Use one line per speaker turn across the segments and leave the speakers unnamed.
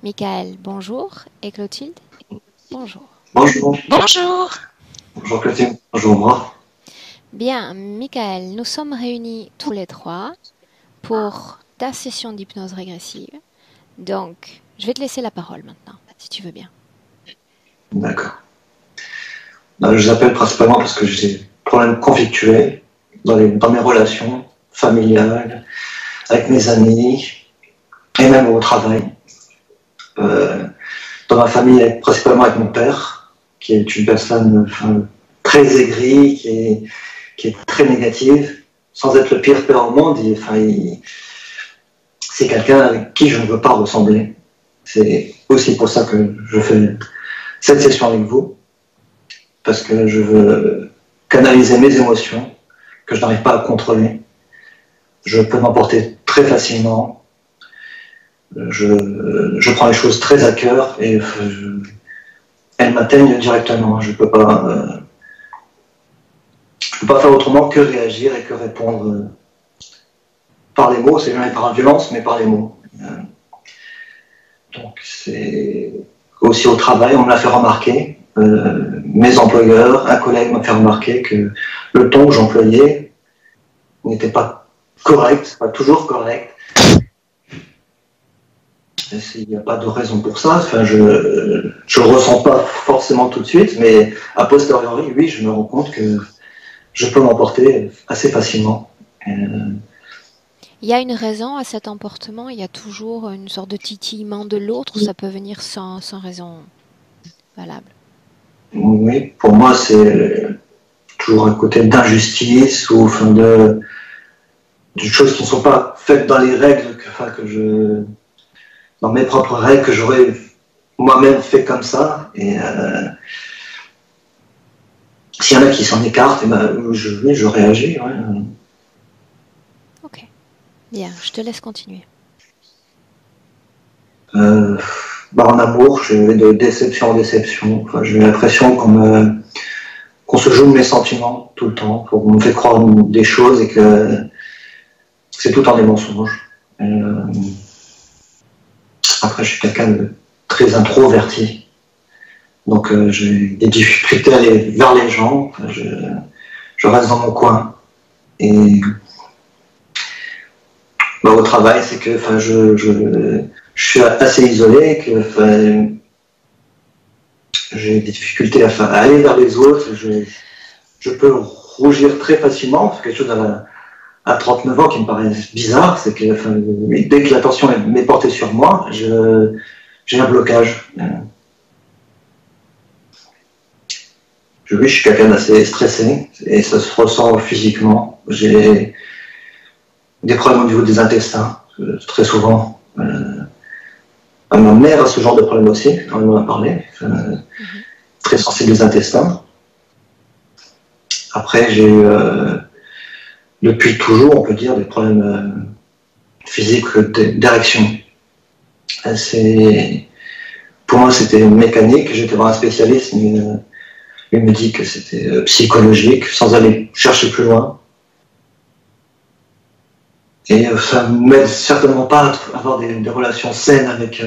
Michael, bonjour. Et Clotilde, bonjour.
Bonjour.
Bonjour.
Bonjour Clotilde. Bonjour moi.
Bien, Michael, nous sommes réunis tous les trois pour ta session d'hypnose régressive. Donc, je vais te laisser la parole maintenant, si tu veux bien.
D'accord. Je vous appelle principalement parce que j'ai des problèmes conflictuels dans mes relations familiales, avec mes amis et même au travail. Dans ma famille, principalement avec mon père, qui est une personne très aigrie, qui est très négative, sans être le pire père au monde. C'est quelqu'un avec qui je ne veux pas ressembler. C'est aussi pour ça que je fais cette session avec vous, parce que je veux canaliser mes émotions, que je n'arrive pas à contrôler. Je peux m'emporter très facilement. Je prends les choses très à cœur et elles m'atteignent directement. Je peux pas faire autrement que réagir et que répondre par les mots. C'est jamais par la violence, mais par les mots. Donc c'est aussi au travail, on me l'a fait remarquer. Mes employeurs, un collègue m'a fait remarquer que le ton que j'employais n'était pas correct, pas toujours correct. Il n'y a pas de raison pour ça. Enfin, je ne le ressens pas forcément tout de suite, mais a posteriori, oui, je me rends compte que je peux m'emporter assez facilement.
Il y a une raison à cet emportement? Il y a toujours une sorte de titillement de l'autre ou ça peut venir sans raison valable?
Oui, pour moi, c'est toujours un côté d'injustice ou de choses qui ne sont pas faites dans les règles dans mes propres règles que j'aurais moi-même fait comme ça. Et s'il y en a qui s'en écartent, je réagis. Ouais.
Ok, bien, je te laisse continuer.
En amour, je vais de déception en déception. Enfin, j'ai l'impression qu'on se joue mes sentiments tout le temps, qu'on me fait croire des choses et que c'est tout en des mensonges. Après, je suis quelqu'un de très introverti. Donc, j'ai des difficultés à aller vers les gens. Enfin, je reste dans mon coin. Et au travail, c'est que je suis assez isolé, que j'ai des difficultés à aller vers les autres. Je peux rougir très facilement. C'est quelque chose à 39 ans qui me paraît bizarre, c'est que dès que l'attention m'est portée sur moi, j'ai un blocage. Oui, je suis quelqu'un d'assez stressé et ça se ressent physiquement. J'ai des problèmes au niveau des intestins, très souvent. Ma mère a ce genre de problème aussi, on en a parlé. Très sensible des intestins. Après, j'ai eu, depuis toujours, on peut dire, des problèmes physiques d'érection. Pour moi, c'était mécanique. J'étais voir un spécialiste, mais il me dit que c'était psychologique, sans aller chercher plus loin. Et ça ne m'aide certainement pas à avoir des relations saines avec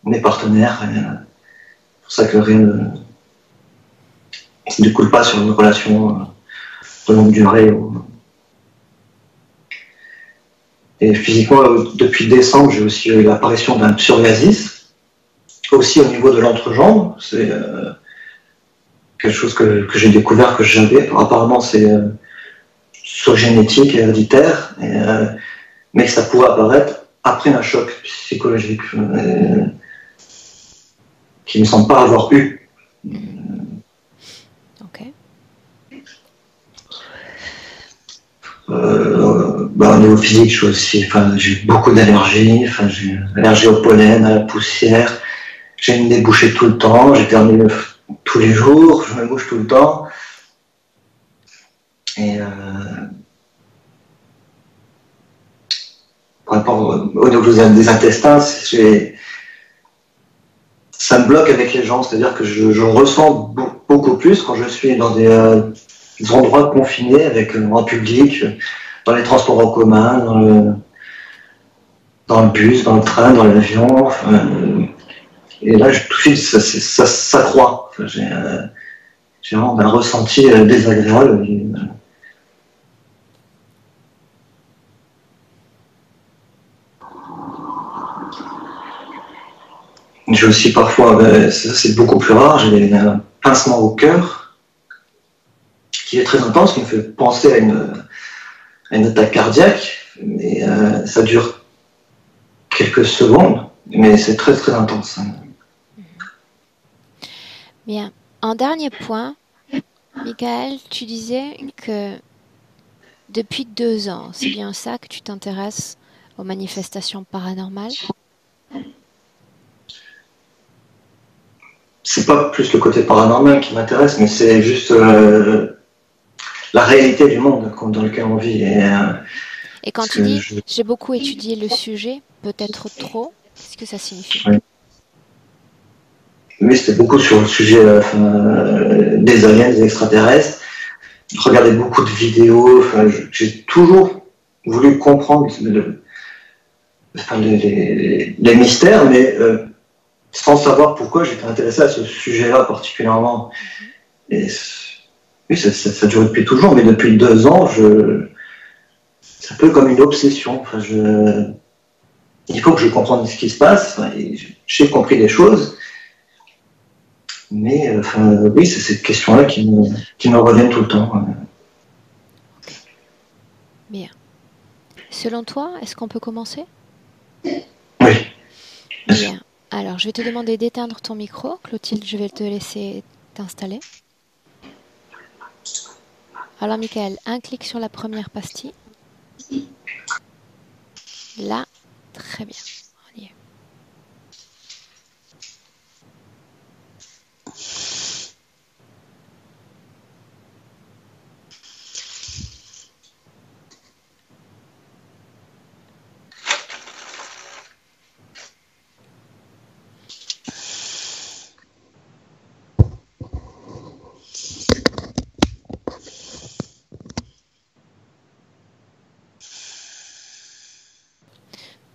mes partenaires. C'est pour ça que rien ne découle pas sur une relation de longue durée. Et physiquement, depuis décembre, j'ai aussi eu l'apparition d'un psoriasis, aussi au niveau de l'entrejambe. C'est quelque chose que j'ai découvert que j'avais. Apparemment, c'est soit génétique et héréditaire, mais que ça pourrait apparaître après un choc psychologique qui ne me semble pas avoir eu.
Ok.
Au niveau physique, j'ai beaucoup d'allergies. J'ai une allergie au pollen, à la poussière. J'ai une nez bouchée tout le temps. J'éternue tous les jours. Je me bouge tout le temps. Et par rapport au niveau des intestins, ça me bloque avec les gens. C'est-à-dire que je ressens beaucoup plus quand je suis dans des endroits confinés, en public, dans les transports en commun, dans le bus, dans le train, dans l'avion. Enfin, et là, tout de suite, ça s'accroît. Enfin, j'ai vraiment un ressenti désagréable. J'ai aussi parfois, c'est beaucoup plus rare, j'ai un pincement au cœur qui est très intense, qui me fait penser à une attaque cardiaque, mais ça dure quelques secondes, mais c'est très très intense.
Bien. En dernier point, Michael, tu disais que depuis 2 ans, c'est bien ça que tu t'intéresses aux manifestations paranormales?
C'est pas plus le côté paranormal qui m'intéresse, mais c'est juste la réalité du monde dans lequel on vit.
Et quand tu dis j'ai beaucoup étudié le sujet, peut-être trop, qu'est-ce que ça signifie?
Oui. Mais c'était beaucoup sur le sujet des aliens, des extraterrestres. Je regardais beaucoup de vidéos. J'ai toujours voulu comprendre les mystères, mais sans savoir pourquoi j'étais intéressé à ce sujet-là particulièrement. Et oui, ça dure depuis toujours, mais depuis 2 ans, c'est un peu comme une obsession. Il faut que je comprenne ce qui se passe. J'ai compris des choses, mais oui, c'est cette question-là qui me revient tout le temps.
Bien. Selon toi, est-ce qu'on peut commencer?
Oui.
Bien. Alors, je vais te demander d'éteindre ton micro. Clotilde, je vais te laisser t'installer. Alors, Michael, un clic sur la première pastille. Là, très bien. On y est.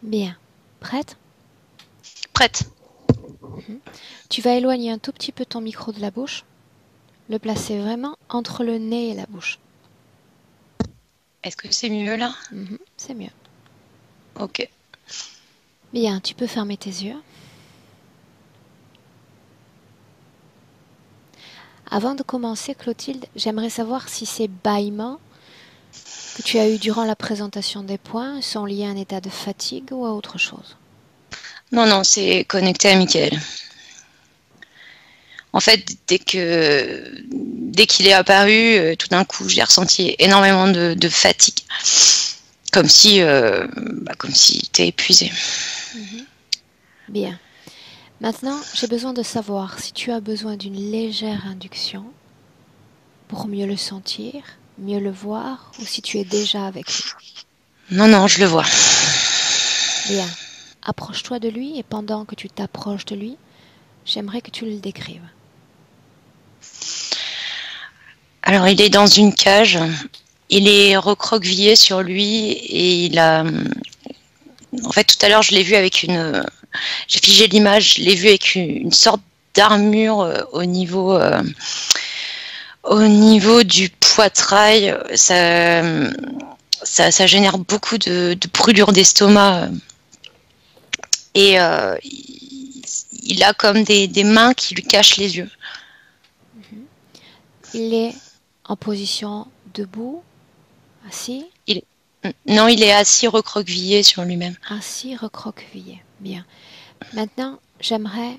Bien. Prête?
Prête.
Tu vas éloigner un tout petit peu ton micro de la bouche. Le placer vraiment entre le nez et la bouche.
Est-ce que c'est mieux là?
C'est mieux.
Ok.
Bien, tu peux fermer tes yeux. Avant de commencer, Clotilde, j'aimerais savoir si ces bâillements que tu as eus durant la présentation des points sont liés à un état de fatigue ou à autre chose.
Non, non, c'est connecté à Mickaël. En fait, dès qu'il est apparu, tout d'un coup, j'ai ressenti énormément de fatigue. Comme si il était épuisé.
Bien. Maintenant, j'ai besoin de savoir si tu as besoin d'une légère induction pour mieux le sentir, mieux le voir, ou si tu es déjà avec lui.
Non, non, je le vois.
Bien. Approche-toi de lui et pendant que tu t'approches de lui, j'aimerais que tu le décrives.
Alors, il est dans une cage. Il est recroquevillé sur lui et il a... En fait, tout à l'heure, je l'ai vu avec une... J'ai figé l'image, je l'ai vu avec une sorte d'armure au niveau du poitrail. Ça génère beaucoup de brûlures d'estomac. Et il a comme des mains qui lui cachent les yeux.
Il est en position debout, assis?
Non, il est assis recroquevillé sur lui-même.
Assis, recroquevillé. Bien. Maintenant, j'aimerais,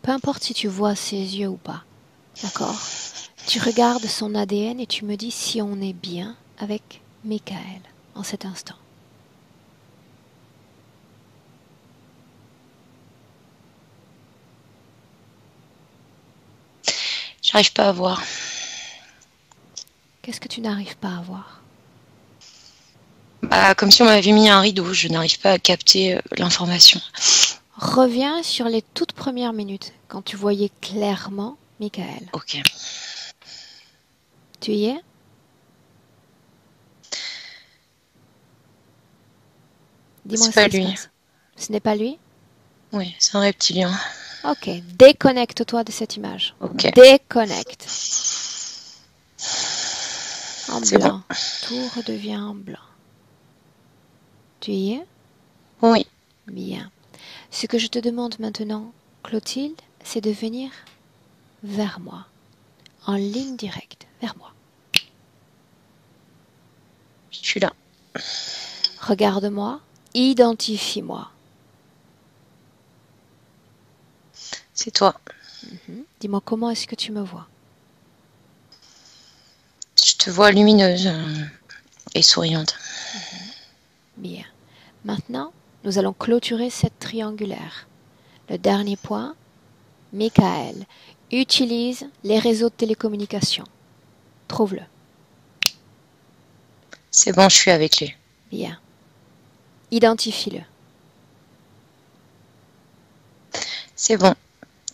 peu importe si tu vois ses yeux ou pas, d'accord? Tu regardes son ADN et tu me dis si on est bien avec Michael en cet instant.
J'arrive pas à voir.
Qu'est-ce que tu n'arrives pas à voir?
Comme si on m'avait mis un rideau, je n'arrive pas à capter l'information.
Reviens sur les toutes premières minutes, quand tu voyais clairement Michael.
Ok.
Tu y es? Dis-moi
C'est pas
ce qui se
lui.
passe. Ce n'est pas lui?
Oui, c'est un reptilien.
Ok, déconnecte-toi de cette image.
Ok.
Déconnecte. En
C'est
blanc. Tout redevient en blanc. Tu y es?
Oui.
Bien. Ce que je te demande maintenant, Clotilde, c'est de venir vers moi. En ligne directe, vers moi.
Je suis là.
Regarde-moi, identifie-moi.
C'est toi.
Dis-moi comment est-ce que tu me vois?
Je te vois lumineuse et souriante.
Bien. Maintenant, nous allons clôturer cette triangulaire. Le dernier point, Michael utilise les réseaux de télécommunication. Trouve-le.
C'est bon, je suis avec lui.
Bien. Identifie-le.
C'est bon.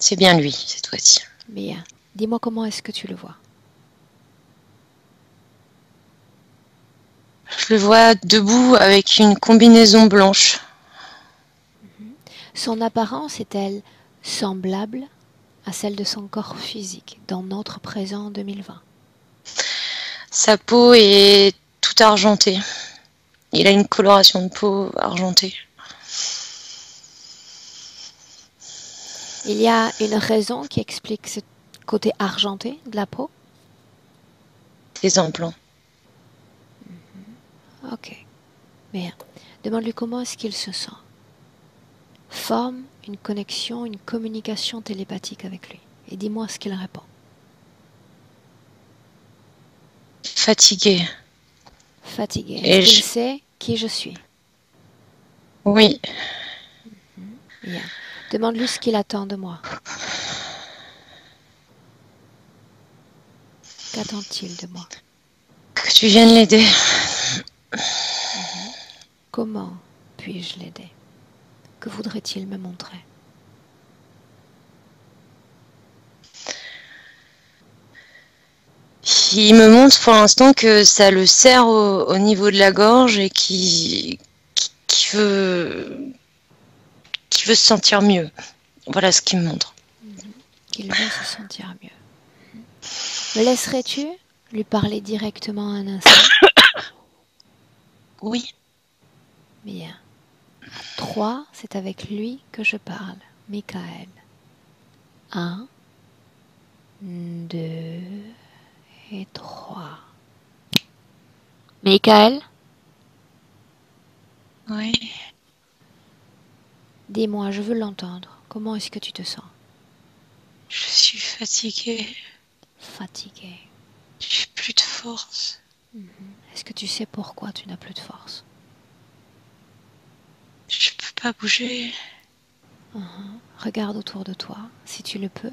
C'est bien lui, cette fois-ci.
Bien. Dis-moi comment est-ce que tu le vois?
Je le vois debout avec une combinaison blanche.
Son apparence est-elle semblable à celle de son corps physique dans notre présent 2020?
Sa peau est tout argentée. Il a une coloration de peau argentée.
Il y a une raison qui explique ce côté argenté de la peau?
Des implants.
Ok. Bien. Demande-lui comment est-ce qu'il se sent. Forme une connexion, une communication télépathique avec lui. Et dis-moi ce qu'il répond.
Fatigué.
Fatigué.
Et
Est-ce qu'il sait qui je suis?
Oui.
Bien. Demande-lui ce qu'il attend de moi. Qu'attend-il de moi?
Que tu viennes l'aider.
Comment puis-je l'aider? Que voudrait-il me montrer?
Il me montre pour l'instant que ça le serre au niveau de la gorge et qui veut se sentir mieux. Voilà ce qu'il me montre.
Qu'il veut se sentir mieux. Me laisserais-tu lui parler directement un instant?
Oui.
Bien. À 3, c'est avec lui que je parle. Michael. 1, 2 et 3. Michael,
Oui.
dis-moi, je veux l'entendre. Comment est-ce que tu te sens?
Je suis fatiguée.
Fatigué.
J'ai plus de force.
Est-ce que tu sais pourquoi tu n'as plus de force?
Je peux pas bouger.
Regarde autour de toi, si tu le peux,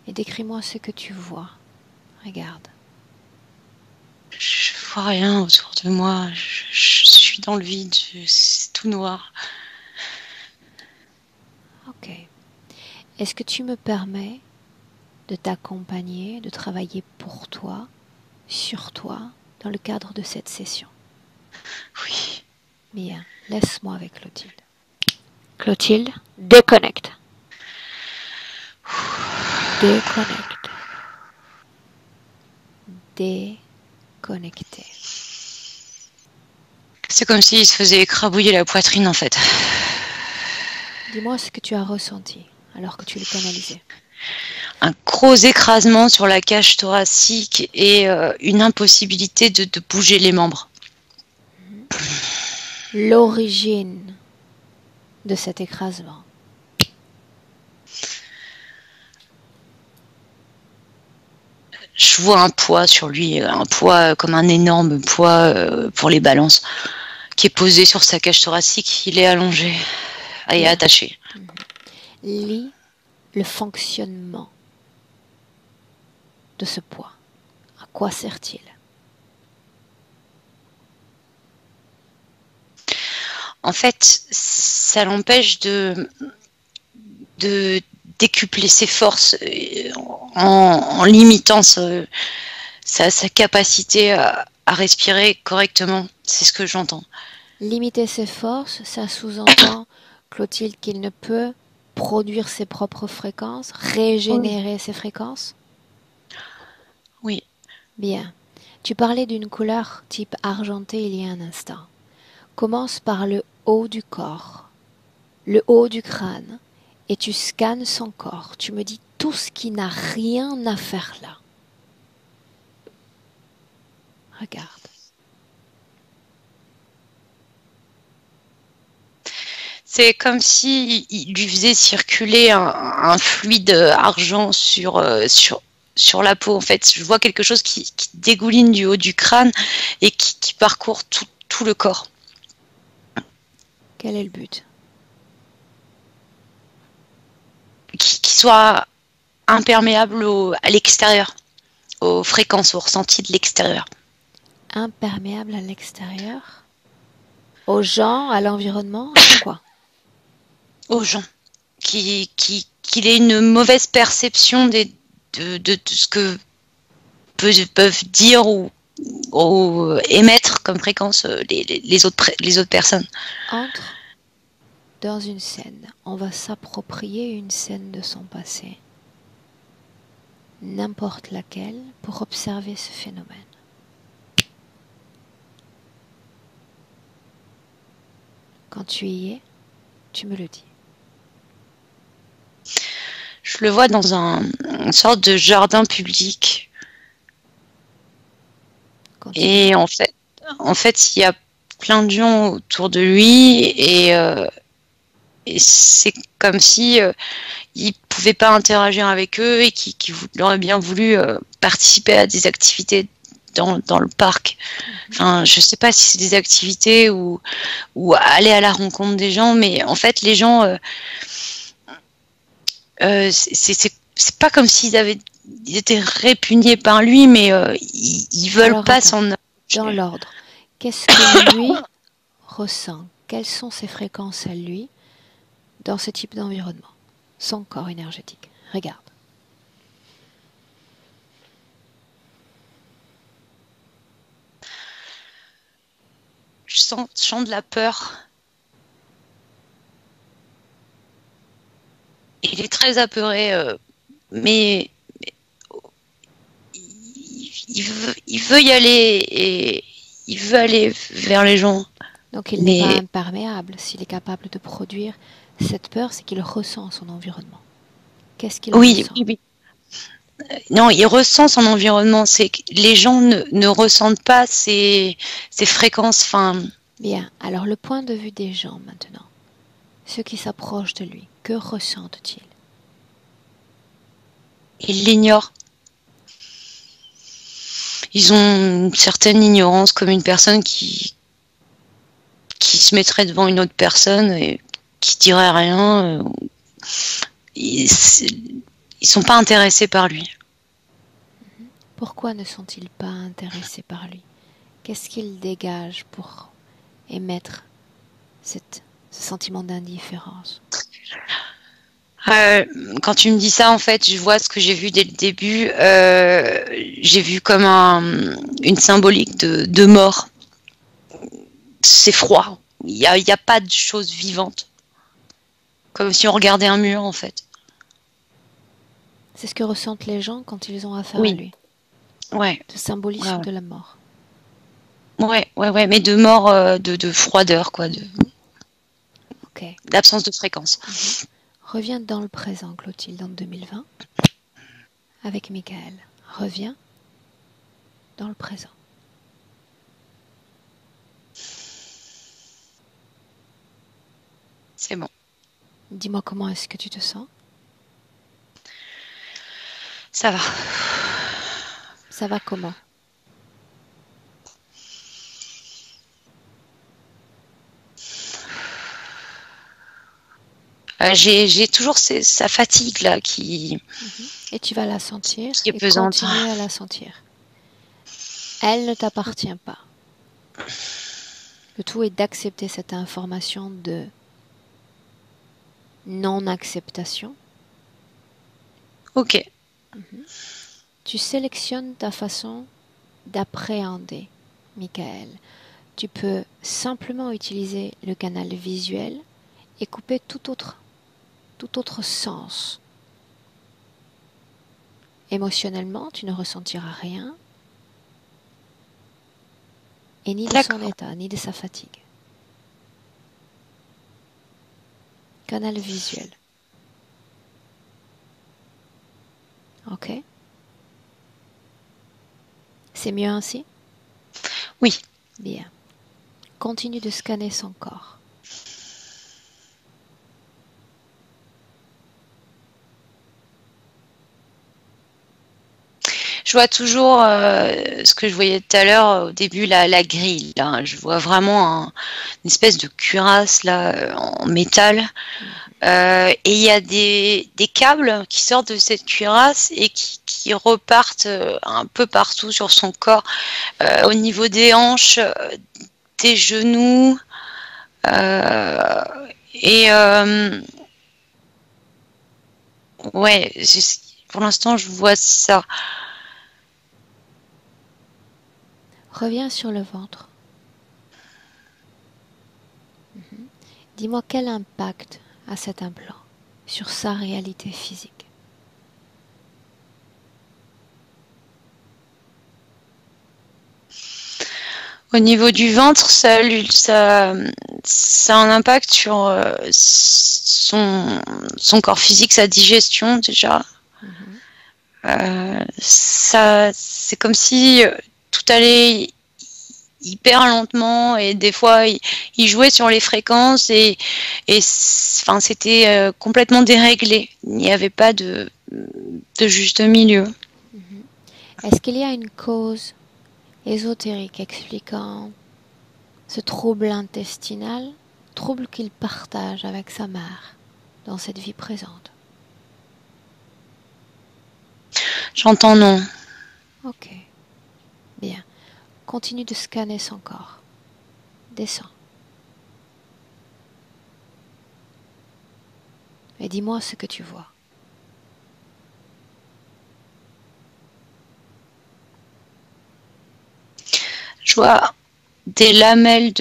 et décris-moi ce que tu vois. Regarde.
Je vois rien autour de moi. Je suis dans le vide. C'est tout noir.
Ok. Est-ce que tu me permets de t'accompagner, de travailler pour toi, sur toi, dans le cadre de cette session?
Oui.
Bien, laisse-moi avec Clotilde. Clotilde, déconnecte. Déconnecte. Déconnecter.
C'est comme s'il se faisait écrabouiller la poitrine en fait.
Dis-moi ce que tu as ressenti alors que tu le canalisais.
Un gros écrasement sur la cage thoracique et une impossibilité de bouger les membres.
L'origine de cet écrasement.
Je vois un poids sur lui, un poids comme un énorme poids pour les balances, qui est posé sur sa cage thoracique. Il est allongé et attaché.
Lis le fonctionnement de ce poids. À quoi sert-il?
En fait, ça l'empêche de décupler ses forces en limitant sa capacité à respirer correctement. C'est ce que j'entends.
Limiter ses forces, ça sous-entend Clotilde, qu'il ne peut produire ses propres fréquences, régénérer ses fréquences?
Oui.
Bien. Tu parlais d'une couleur type argenté il y a un instant. Commence par le haut du corps, le haut du crâne, et tu scannes son corps. Tu me dis tout ce qui n'a rien à faire là. Regarde.
C'est comme si il lui faisait circuler un fluide argent sur la peau. En fait, je vois quelque chose qui dégouline du haut du crâne et qui parcourt tout le corps.
Quel est le but?
Qui soit imperméable à l'extérieur, aux fréquences, aux ressentis de l'extérieur.
Imperméable à l'extérieur? Aux gens, à l'environnement, à quoi?
Aux gens. Qu'il ait une mauvaise perception de ce que peuvent dire ou émettre comme fréquence les autres personnes.
Entre dans une scène. On va s'approprier une scène de son passé. N'importe laquelle pour observer ce phénomène. Quand tu y es, tu me le dis.
Je le vois dans une sorte de jardin public.
Continue.
Et en fait, il y a plein de gens autour de lui et c'est comme si il pouvait pas interagir avec eux et qu'il aurait bien voulu participer à des activités dans le parc. Enfin, je sais pas si c'est des activités ou aller à la rencontre des gens, mais en fait, les gens, c'est pas comme s'ils étaient répugnés par lui, mais ils veulent
Alors,
pas
attends.
s'en.
Dans l'ordre, qu'est-ce que lui ressent? Quelles sont ses fréquences à lui dans ce type d'environnement? Son corps énergétique. Regarde.
Je sens de la peur. Il est très apeuré, mais il veut y aller et il veut aller vers les gens.
Donc il n'est pas imperméable. S'il est capable de produire cette peur, c'est qu'il ressent son environnement. Qu'est-ce qu'il ressent?
Oui. Non, il ressent son environnement. C'est que les gens ne ressentent pas ces fréquences. Enfin.
Bien. Alors le point de vue des gens maintenant. Ceux qui s'approchent de lui, que ressentent-ils?
Ils l'ignorent. Ils ont une certaine ignorance, comme une personne qui se mettrait devant une autre personne et qui dirait rien. Ils sont pas intéressés par lui.
Pourquoi ne sont-ils pas intéressés par lui? Qu'est-ce qu'il dégage pour émettre ce sentiment d'indifférence?
Quand tu me dis ça, en fait, je vois ce que j'ai vu dès le début. J'ai vu comme une symbolique de mort. C'est froid. Il y a pas de choses vivantes. Comme si on regardait un mur, en fait.
C'est ce que ressentent les gens quand ils ont affaire à lui.
Ouais.
Ce symbolisme de la mort.
Ouais, mais de mort, de froideur, quoi. D'absence de fréquence.
Reviens dans le présent, Clotilde, en 2020, avec Michael. Reviens dans le présent.
C'est bon.
Dis-moi comment est-ce que tu te sens?
Ça va.
Ça va comment?
J'ai toujours sa fatigue là qui.
Et tu vas la sentir
qui est
et
pesante.
continuer à la sentir. Elle ne t'appartient pas. Le tout est d'accepter cette information de non-acceptation.
Ok.
Tu sélectionnes ta façon d'appréhender, Michael. Tu peux simplement utiliser le canal visuel et couper tout autre sens. Émotionnellement, tu ne ressentiras rien, et ni de son
D'accord.
état, ni de sa fatigue. Canal visuel. Ok? C'est mieux ainsi?
Oui.
Bien. Continue de scanner son corps.
Je vois toujours ce que je voyais tout à l'heure au début, la grille. Là. Je vois vraiment une espèce de cuirasse là, en métal. Et il y a des câbles qui sortent de cette cuirasse et qui repartent un peu partout sur son corps, au niveau des hanches, des genoux. Euh, et ouais, pour l'instant, je vois ça.
Reviens sur le ventre. Dis-moi quel impact a cet implant sur sa réalité physique.
Au niveau du ventre, ça a un impact sur son corps physique, sa digestion déjà. C'est comme si tout allait hyper lentement et des fois il jouait sur les fréquences enfin, c'était complètement déréglé. Il n'y avait pas de juste milieu.
Est-ce qu'il y a une cause ésotérique expliquant ce trouble intestinal, trouble qu'il partage avec sa mère dans cette vie présente?
J'entends non.
Ok. Bien. Continue de scanner son corps. Descends. Et dis-moi ce que tu vois.
Je vois des lamelles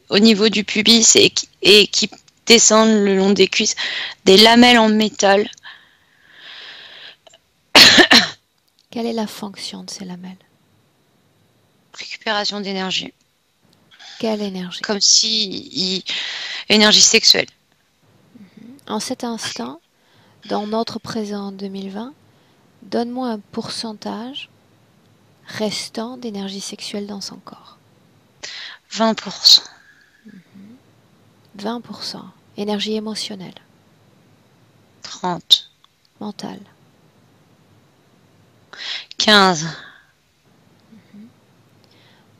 au niveau du pubis et qui descendent le long des cuisses, des lamelles en métal.
Quelle est la fonction de ces lamelles?
Récupération d'énergie.
Quelle énergie?
Comme si énergie sexuelle.
En cet instant, dans notre présent 2020, donne-moi un pourcentage restant d'énergie sexuelle dans son corps.
20%.
20%. Énergie émotionnelle,
30.
mentale.
15.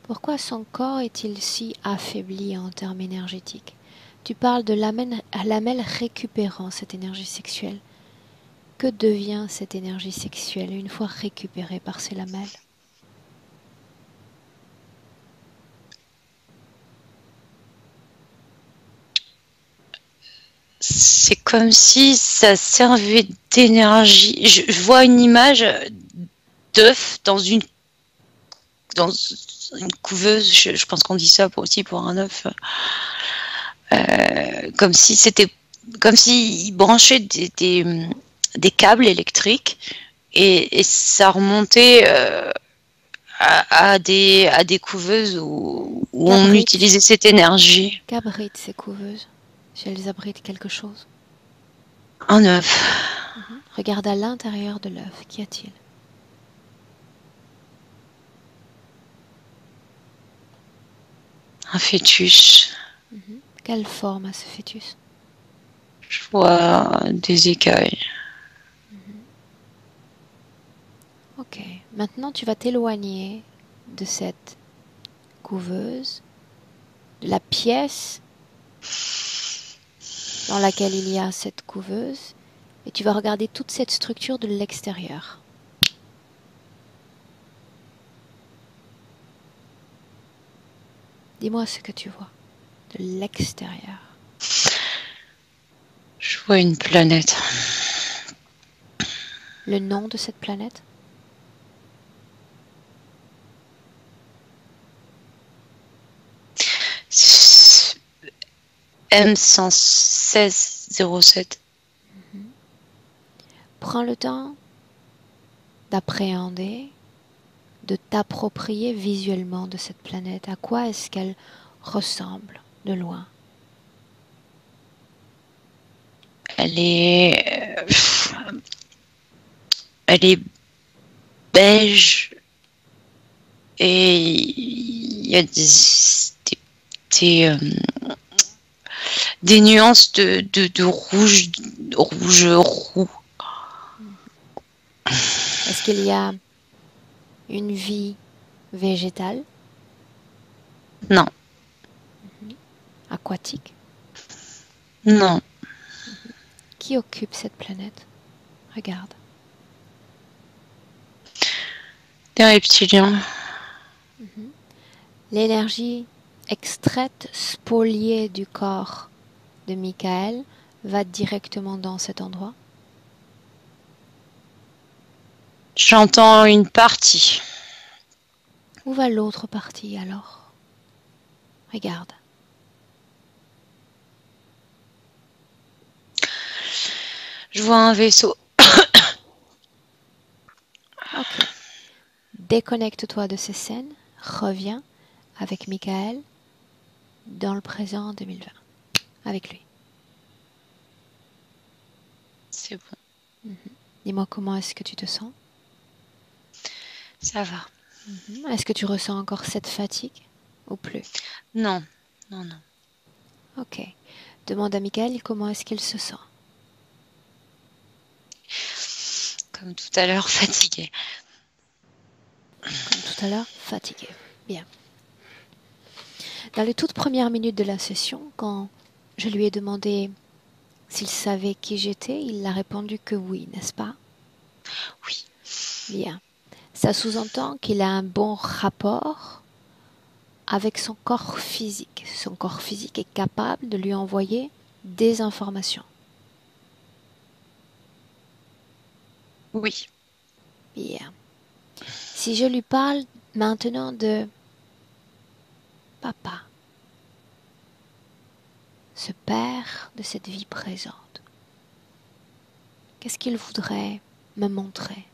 Pourquoi son corps est-il si affaibli en termes énergétiques? Tu parles de lamelles récupérant cette énergie sexuelle. Que devient cette énergie sexuelle une fois récupérée par ces lamelles?
C'est comme si ça servait d'énergie. Je vois une image d'œuf dans une couveuse. Je pense qu'on dit ça aussi pour un œuf. Comme si il branchait des câbles électriques et ça remontait à des couveuses où on utilisait cette énergie.
Qu'abritent ces couveuses? Si elles abritent quelque chose.
Un œuf.
Regarde à l'intérieur de l'œuf. Qu'y a-t-il?
Un fœtus.
Quelle forme a ce fœtus?
Je vois des écailles.
Ok. Maintenant, tu vas t'éloigner de cette couveuse, de la pièce dans laquelle il y a cette couveuse, et tu vas regarder toute cette structure de l'extérieur. Dis-moi ce que tu vois de l'extérieur.
Je vois une planète.
Le nom de cette planète?
M11607.
Prends le temps d'appréhender, de t'approprier visuellement de cette planète. À quoi est-ce qu'elle ressemble de loin?
Elle est beige et il y a des nuances de rouge, roux.
Est-ce qu'il y a une vie végétale,
Non,
aquatique,
non.
qui occupe cette planète? Regarde.
Des reptiliens.
L'énergie extraite, spoliée du corps de Michael va directement dans cet endroit.
J'entends une partie.
Où va l'autre partie alors? Regarde.
Je vois un vaisseau.
Ok. Déconnecte-toi de ces scènes. Reviens avec Michael dans le présent 2020. Avec lui.
C'est bon.
Dis-moi comment est-ce que tu te sens?
Ça va.
Est-ce que tu ressens encore cette fatigue ou plus?
Non, non, non.
Ok. Demande à Michael comment est-ce qu'il se sent.
Comme tout à l'heure, fatigué.
Comme tout à l'heure, fatigué. Bien. Dans les toutes premières minutes de la session, quand je lui ai demandé s'il savait qui j'étais, il a répondu que oui, n'est-ce pas?
Oui.
Bien. Ça sous-entend qu'il a un bon rapport avec son corps physique. Son corps physique est capable de lui envoyer des informations.
Oui.
Bien. Si je lui parle maintenant de papa, ce père de cette vie présente, qu'est-ce qu'il voudrait me montrer?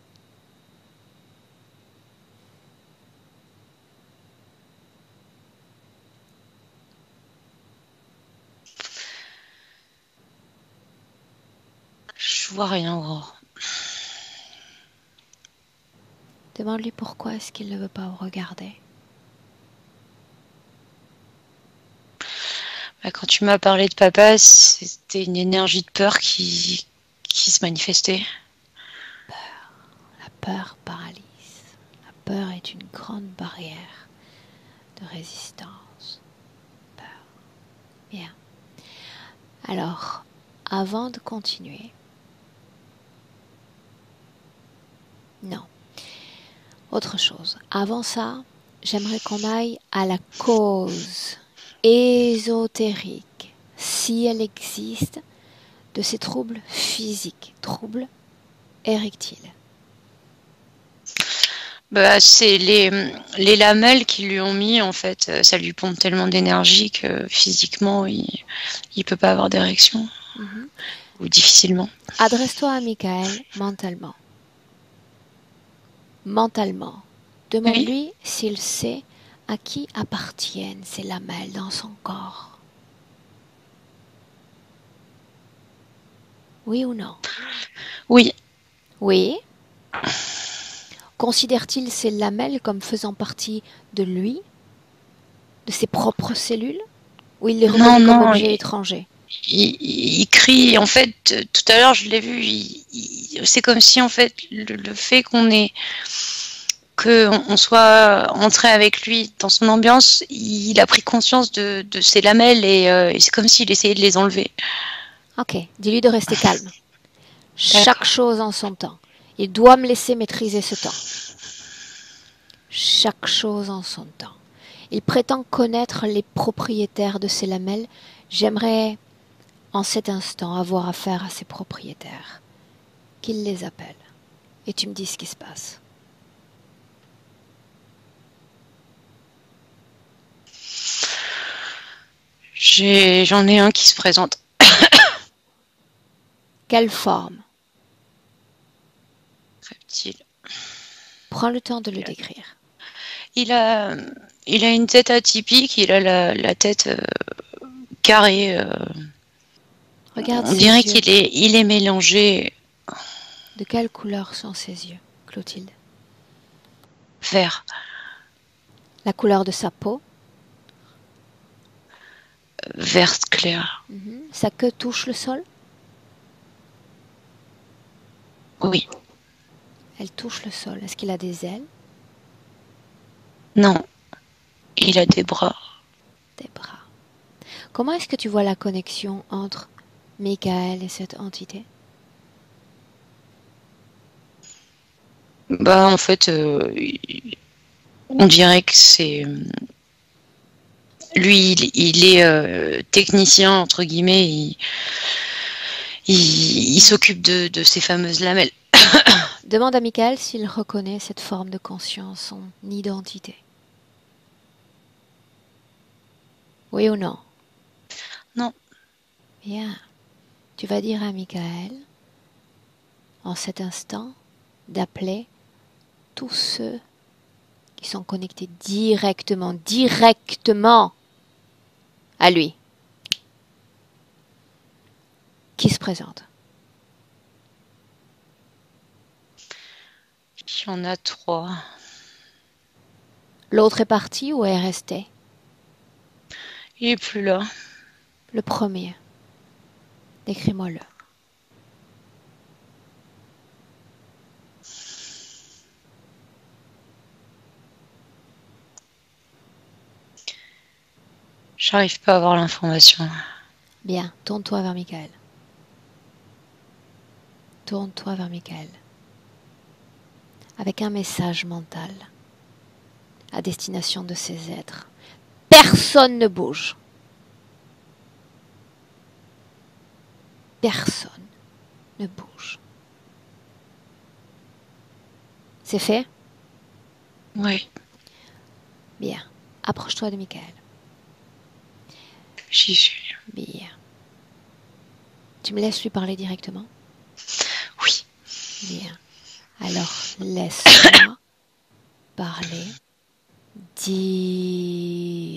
Je vois rien, Aurore.
Demande-lui pourquoi est-ce qu'il ne veut pas vous regarder.
Quand tu m'as parlé de papa, c'était une énergie de peur qui se manifestait.
La peur paralyse. La peur est une grande barrière de résistance. Peur. Bien. Alors, avant de continuer, non. Autre chose. Avant ça, j'aimerais qu'on aille à la cause ésotérique, si elle existe, de ces troubles physiques, troubles érectiles.
C'est les lamelles qui lui ont mis, en fait. Ça lui pompe tellement d'énergie que physiquement, il peut pas avoir d'érection. Ou difficilement.
Adresse-toi à Michael mentalement. Mentalement. Demande-lui s'il sait à qui appartiennent ces lamelles dans son corps. Oui ou non?
Oui.
Oui. Considère-t-il ces lamelles comme faisant partie de lui, de ses propres cellules, ou il les reconnaît comme objet étranger?
Il crie, en fait, tout à l'heure je l'ai vu, c'est comme si en fait le fait qu'on soit entré avec lui dans son ambiance, il a pris conscience de ses lamelles et c'est comme s'il essayait de les enlever.
Ok, dis-lui de rester calme. Chaque chose en son temps. Il doit me laisser maîtriser ce temps. Chaque chose en son temps. Il prétend connaître les propriétaires de ces lamelles. J'aimerais en cet instant avoir affaire à ces propriétaires. Qu'il les appelle. Et tu me dis ce qui se passe.
J'en ai un qui se présente.
Quelle forme?
Reptile.
Prends le temps de le décrire.
Il a une tête atypique, il a la tête carrée.
Regarde
On
ses
dirait
yeux.
il est mélangé
De quelle couleur sont ses yeux, Clotilde?
vert,
La couleur de sa peau?
vert clair.
Sa queue touche le sol?
Oui.
Elle touche le sol. Est-ce qu'il a des ailes?
Non. Il a des bras.
Des bras. Comment est-ce que tu vois la connexion entre Michael et cette entité?
Bah en fait, on dirait que c'est lui, il est technicien entre guillemets. Il s'occupe de ces fameuses lamelles.
Demande à Michael s'il reconnaît cette forme de conscience, son identité. Oui ou non?
Non.
Bien. Tu vas dire à Michael, en cet instant, d'appeler tous ceux qui sont connectés directement à lui. Qui se présente?
Il y en a 3.
L'autre est parti ou est resté?
Il est plus là.
Le premier. Décris-moi-le.
J'arrive pas à avoir l'information.
Bien, tourne-toi vers Michael. Tourne-toi vers Michael. Avec un message mental à destination de ces êtres. Personne ne bouge. Personne ne bouge. C'est fait?
Oui.
Bien. Approche-toi de Michael.
J'y suis.
Bien. Tu me laisses lui parler directement?
Oui.
Bien. Alors, laisse-moi parler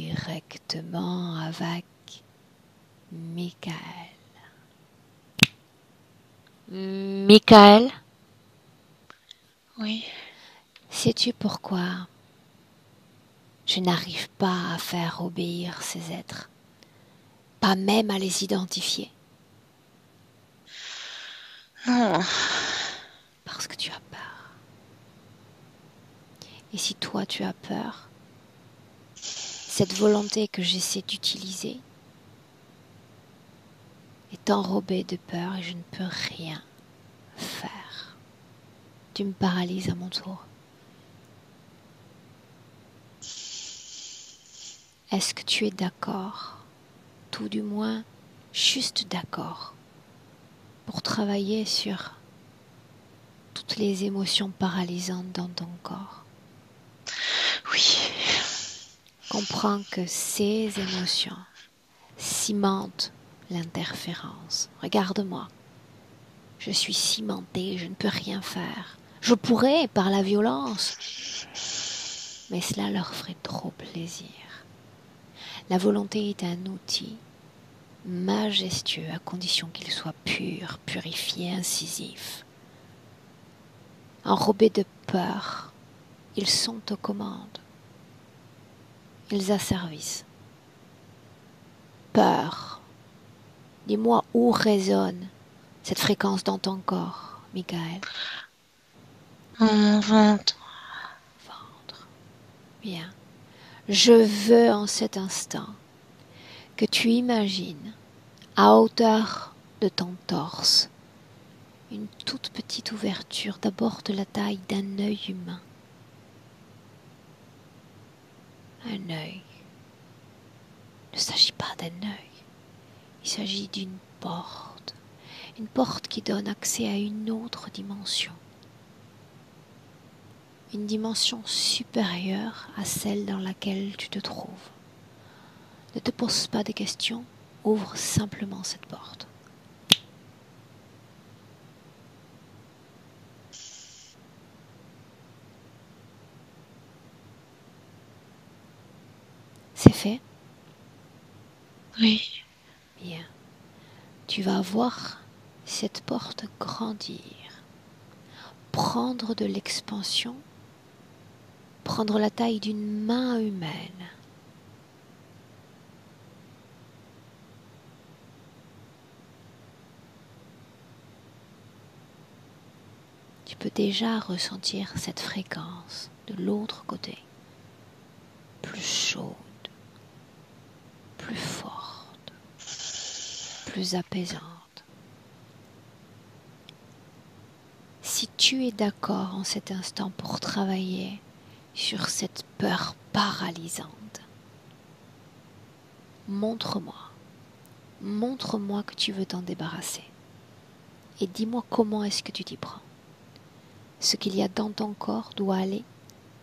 directement avec Michael. Michael,
Oui.
sais-tu pourquoi je n'arrive pas à faire obéir ces êtres? Pas même à les identifier.
Non.
Parce que tu as peur. Et si toi tu as peur, cette volonté que j'essaie d'utiliser est enrobée de peur et je ne peux rien faire. Tu me paralyses à mon tour. Est-ce que tu es d'accord, tout du moins juste d'accord, pour travailler sur toutes les émotions paralysantes dans ton corps?
Oui.
Comprends que ces émotions cimentent l'interférence. Regarde-moi. Je suis cimentée, je ne peux rien faire. Je pourrais par la violence, mais cela leur ferait trop plaisir. La volonté est un outil majestueux à condition qu'il soit pur, purifié, incisif. Enrobés de peur, ils sont aux commandes. Ils asservissent. Peur. Dis-moi où résonne cette fréquence dans ton corps, Michael?
Mon ventre.
Ventre. Bien. Je veux en cet instant que tu imagines, à hauteur de ton torse, une toute petite ouverture, d'abord de la taille d'un œil humain. Un œil. Il ne s'agit pas d'un œil. Il s'agit d'une porte qui donne accès à une autre dimension. Une dimension supérieure à celle dans laquelle tu te trouves. Ne te pose pas de questions, ouvre simplement cette porte. C'est fait?
Oui.
Bien. Tu vas voir cette porte grandir, prendre de l'expansion, prendre la taille d'une main humaine. Tu peux déjà ressentir cette fréquence de l'autre côté, plus chaude, plus forte, plus apaisante. Si tu es d'accord en cet instant pour travailler sur cette peur paralysante, montre-moi que tu veux t'en débarrasser et dis-moi comment est-ce que tu t'y prends. Ce qu'il y a dans ton corps doit aller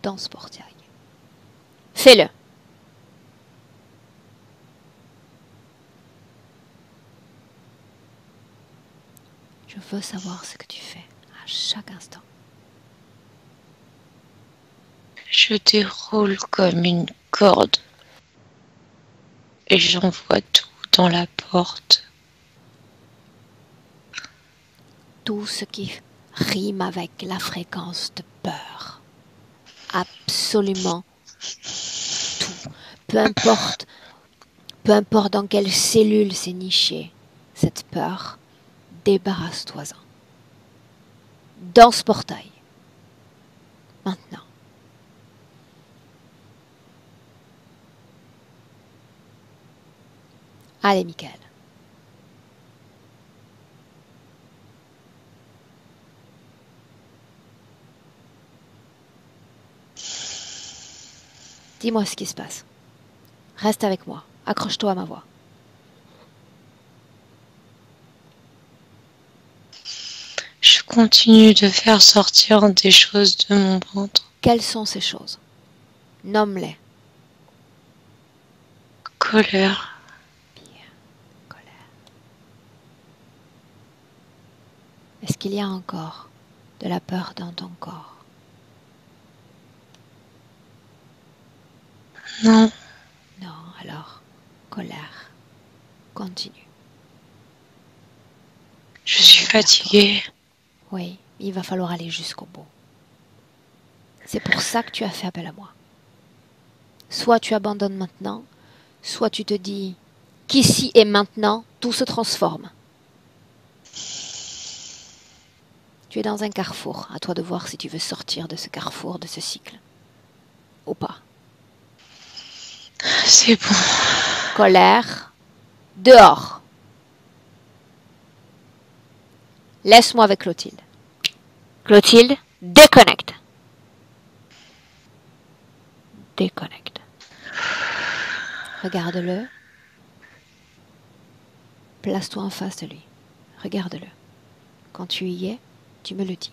dans ce portail. Fais-le. Je veux savoir ce que tu fais à chaque instant.
Je déroule comme une corde et j'envoie tout dans la porte.
Tout ce qui rime avec la fréquence de peur. Absolument tout. Peu importe dans quelle cellule s'est nichée cette peur, débarrasse-toi-en. Dans ce portail. Maintenant. Allez, Michael. Dis-moi ce qui se passe. Reste avec moi. Accroche-toi à ma voix.
Je continue de faire sortir des choses de mon ventre.
Quelles sont ces choses? Nomme-les.
Colère.
Bien. Colère. Est-ce qu'il y a encore de la peur dans ton corps?
Non.
Non, alors, colère. Continue.
Je suis fatiguée.
Oui, il va falloir aller jusqu'au bout. C'est pour ça que tu as fait appel à moi. Soit tu abandonnes maintenant, soit tu te dis qu'ici et maintenant, tout se transforme. Tu es dans un carrefour. À toi de voir si tu veux sortir de ce carrefour, de ce cycle. Ou pas.
C'est bon.
Colère. Dehors. Laisse-moi avec Clotilde. Clotilde, déconnecte. Déconnecte. Regarde-le. Place-toi en face de lui. Regarde-le. Quand tu y es, tu me le dis.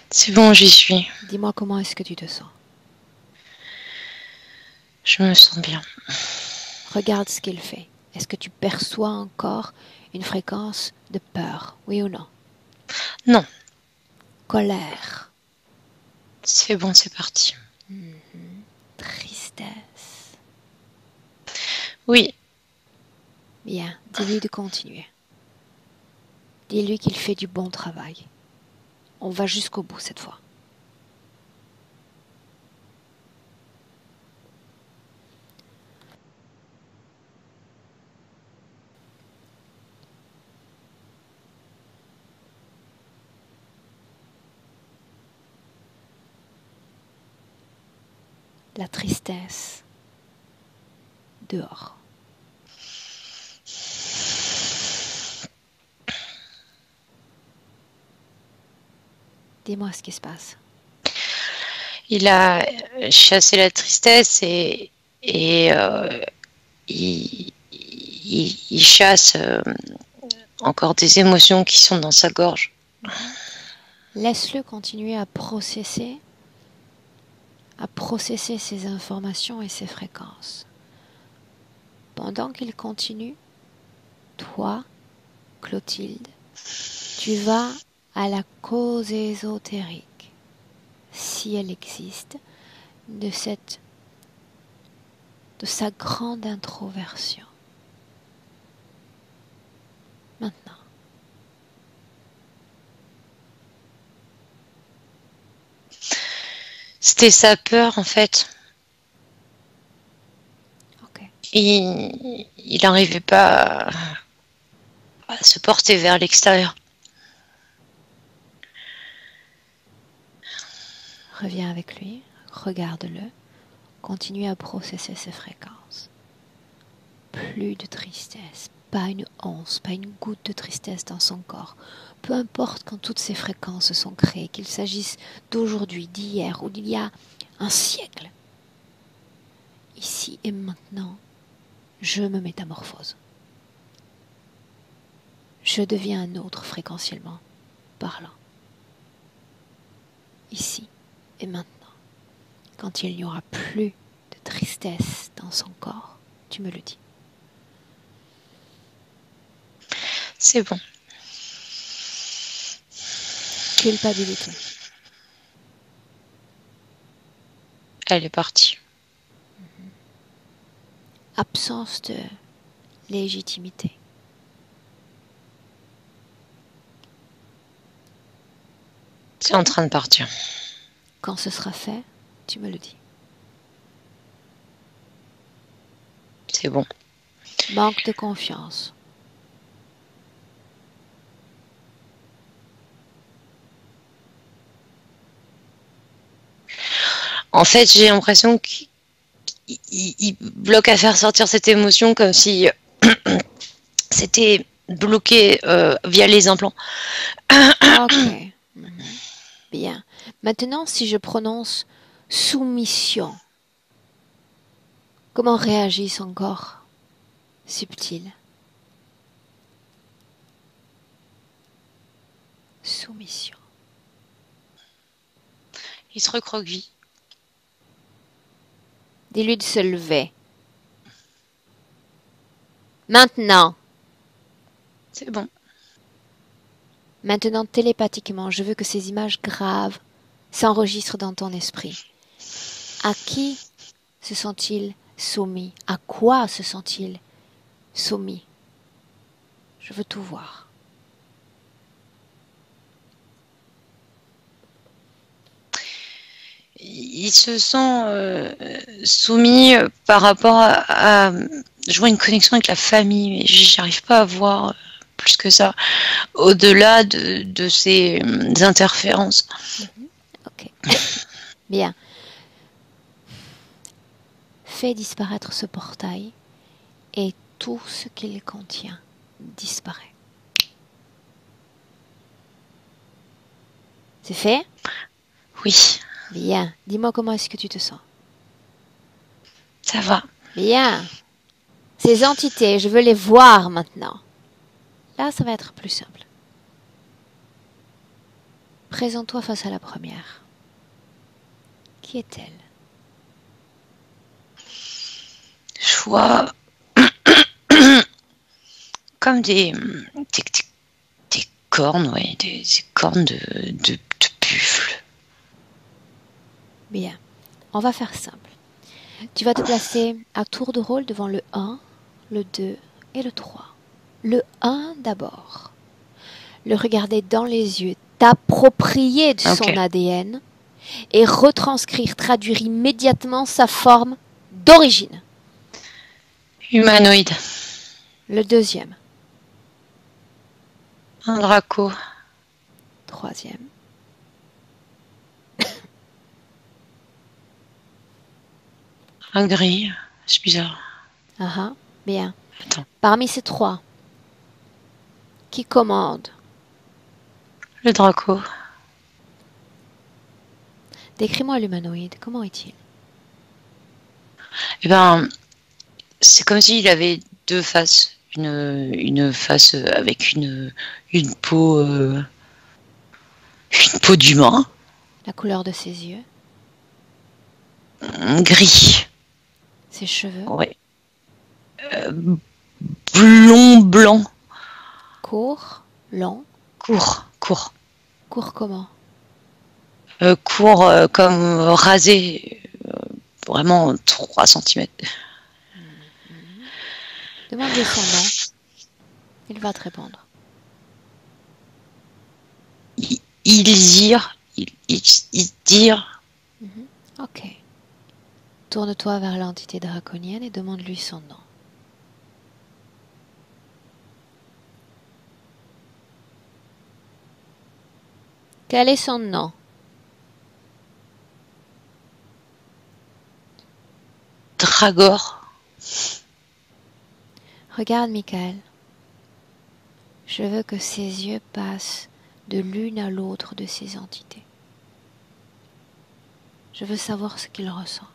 C'est bon, j'y suis.
Dis-moi comment est-ce que tu te sens.
Je me sens bien.
Regarde ce qu'il fait. Est-ce que tu perçois encore une fréquence de peur, oui ou non?
Non.
Colère.
C'est bon, c'est parti.
Tristesse.
Oui.
Bien, dis-lui de continuer. Dis-lui qu'il fait du bon travail. On va jusqu'au bout cette fois. La tristesse. Dehors. Dis-moi ce qui se passe.
Il a chassé la tristesse et il chasse encore des émotions qui sont dans sa gorge.
Laisse-le continuer à processer ces informations et ces fréquences. Pendant qu'il continue, toi, Clotilde, tu vas à la cause ésotérique, si elle existe, de sa grande introversion. Maintenant.
C'était sa peur, en fait.
Ok.
Il n'arrivait pas à se porter vers l'extérieur.
Reviens avec lui, regarde-le, continue à processer ses fréquences. Plus de tristesse, pas une once, pas une goutte de tristesse dans son corps. Peu importe quand toutes ces fréquences sont créées, qu'il s'agisse d'aujourd'hui, d'hier ou d'il y a un siècle. Ici et maintenant, je me métamorphose. Je deviens un autre fréquentiellement parlant. Ici et maintenant, quand il n'y aura plus de tristesse dans son corps, tu me le dis.
C'est bon.
Culpabilité.
Elle est partie.
Absence de légitimité.
C'est en train de partir.
Quand ce sera fait, tu me le dis.
C'est bon.
Manque de confiance.
En fait, j'ai l'impression qu'il bloque à faire sortir cette émotion comme si c'était bloqué via les implants.
Ok. Bien. Maintenant, si je prononce soumission, comment réagit son corps subtil? Soumission.
Il se recroqueville.
Dis-lui de se lever. Maintenant.
C'est bon.
Maintenant, télépathiquement, je veux que ces images graves s'enregistrent dans ton esprit. À qui se sont-ils soumis? À quoi se sont-ils soumis? Je veux tout voir.
Il se sent soumis par rapport à je vois une connexion avec la famille, mais j'arrive pas à voir plus que ça, au-delà de ces interférences.
Ok. Bien. Fais disparaître ce portail et tout ce qu'il contient disparaît. C'est fait?
Oui,
Bien. Dis-moi comment est-ce que tu te sens?
ça va.
Bien. Ces entités, je veux les voir maintenant. Là, ça va être plus simple. Présente-toi face à la première. Qui est-elle?
Je vois comme des cornes, ouais, des cornes de buffle.
Bien. On va faire simple. Tu vas te placer à tour de rôle devant le 1, le 2 et le 3. Le 1 d'abord. Le regarder dans les yeux, t'approprier de son ADN et retranscrire, traduire immédiatement sa forme d'origine.
Humanoïde.
Le deuxième.
Un Draco.
Troisième.
Un gris. C'est bizarre.
Ah, bien.
Attends.
Parmi ces trois, qui commande?
Le Draco.
Décris-moi l'humanoïde. Comment est-il?
Eh ben, c'est comme s'il avait deux faces. Une face avec une peau d'humain.
La couleur de ses yeux?
Gris.
Ses cheveux?
Ouais. blond blanc.
Court, long,
Court.
court comment?
Court comme rasé. Vraiment 3 centimètres.
Demande-lui son nom. Il va te répondre.
Ilzir.
Ok. Tourne-toi vers l'entité draconienne et demande-lui son nom. Quel est son nom?
Dragor.
Regarde, Michael. Je veux que ses yeux passent de l'une à l'autre de ces entités. Je veux savoir ce qu'il ressent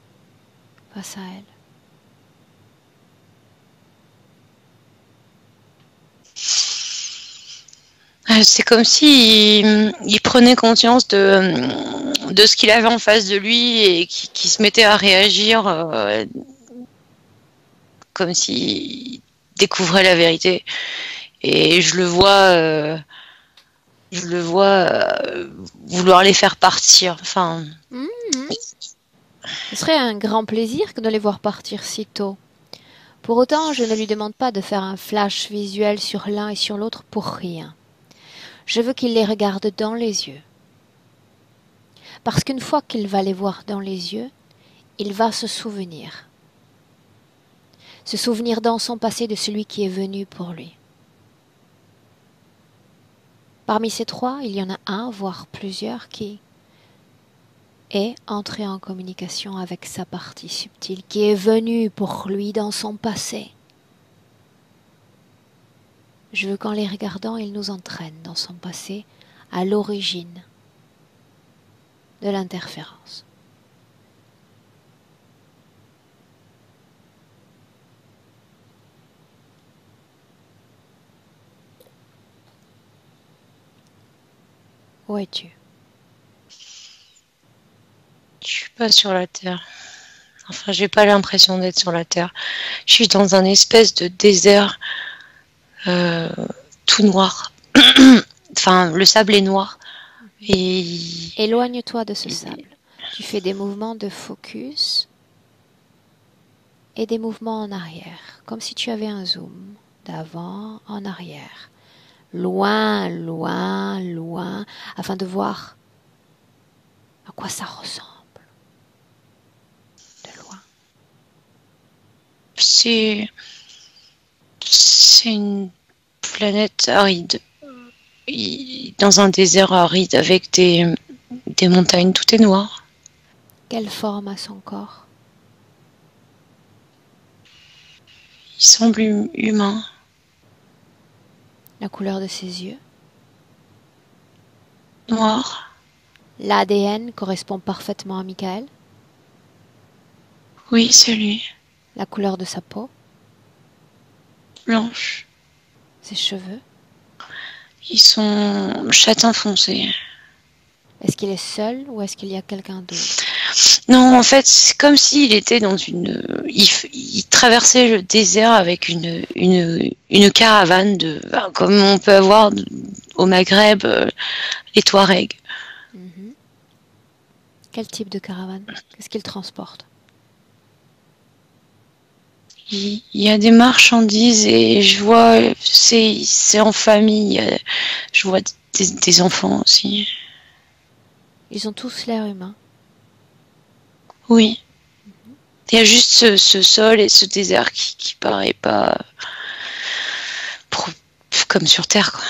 face à elle.
C'est comme si il prenait conscience de ce qu'il avait en face de lui et qui se mettait à réagir comme s'il découvrait la vérité. Et je le vois vouloir les faire partir. Enfin,
Ce serait un grand plaisir que de les voir partir si tôt. Pour autant, je ne lui demande pas de faire un flash visuel sur l'un et sur l'autre pour rien. Je veux qu'il les regarde dans les yeux. Parce qu'une fois qu'il va les voir dans les yeux, il va se souvenir. Se souvenir dans son passé de celui qui est venu pour lui. Parmi ces 3, il y en a un, voire plusieurs, qui est entré en communication avec sa partie subtile, qui est venue pour lui dans son passé. Je veux qu'en les regardant, il nous entraîne dans son passé, à l'origine de l'interférence. Où es-tu?
je suis pas sur la Terre. Enfin, j'ai pas l'impression d'être sur la Terre. Je suis dans un espèce de désert tout noir. Enfin, le sable est noir. Et
Éloigne-toi de ce sable. Tu fais des mouvements de focus et des mouvements en arrière, comme si tu avais un zoom, d'avant en arrière, loin, loin, loin, afin de voir à quoi ça ressemble, de loin.
c'est une planète aride. Dans un désert aride avec des montagnes, tout est noir.
Quelle forme a son corps?
Il semble humain.
La couleur de ses yeux?
Noir.
L'ADN correspond parfaitement à Michael?
Oui, c'est lui.
La couleur de sa peau?
Blanche.
Ses cheveux?
Ils sont châtain foncé.
Est-ce qu'il est seul ou est-ce qu'il y a quelqu'un d'autre?
Non, en fait, c'est comme s'il était dans une... Il traversait le désert avec une caravane, comme on peut avoir au Maghreb, les Touaregs.
Quel type de caravane? Qu'est-ce qu'il transporte?
Il y a des marchandises et je vois, c'est en famille. Je vois des enfants aussi.
Ils ont tous l'air humains.
Oui. Il y a juste ce sol et ce désert qui paraît pas comme sur Terre, quoi.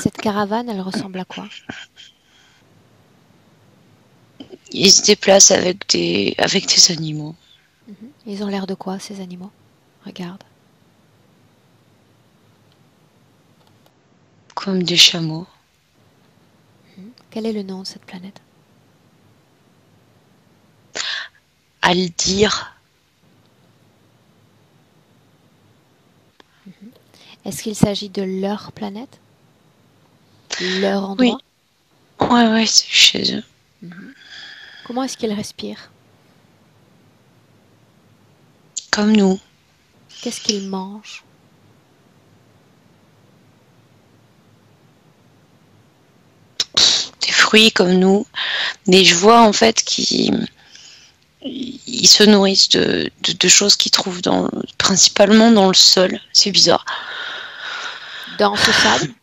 Cette caravane, elle ressemble à quoi?
Ils se déplacent avec des animaux.
Ils ont l'air de quoi, ces animaux? Regarde.
Comme des chameaux.
Quel est le nom de cette planète?
Aldir.
Est-ce qu'il s'agit de leur planète? Leur endroit?
Oui. Ouais, c'est chez eux.
Comment est-ce qu'ils respirent?
Comme nous.
Qu'est-ce qu'il mange?
Des fruits comme nous. Mais je vois en fait qu'ils se nourrissent de choses qu'ils trouvent principalement dans le sol. C'est bizarre.
Dans ce sable?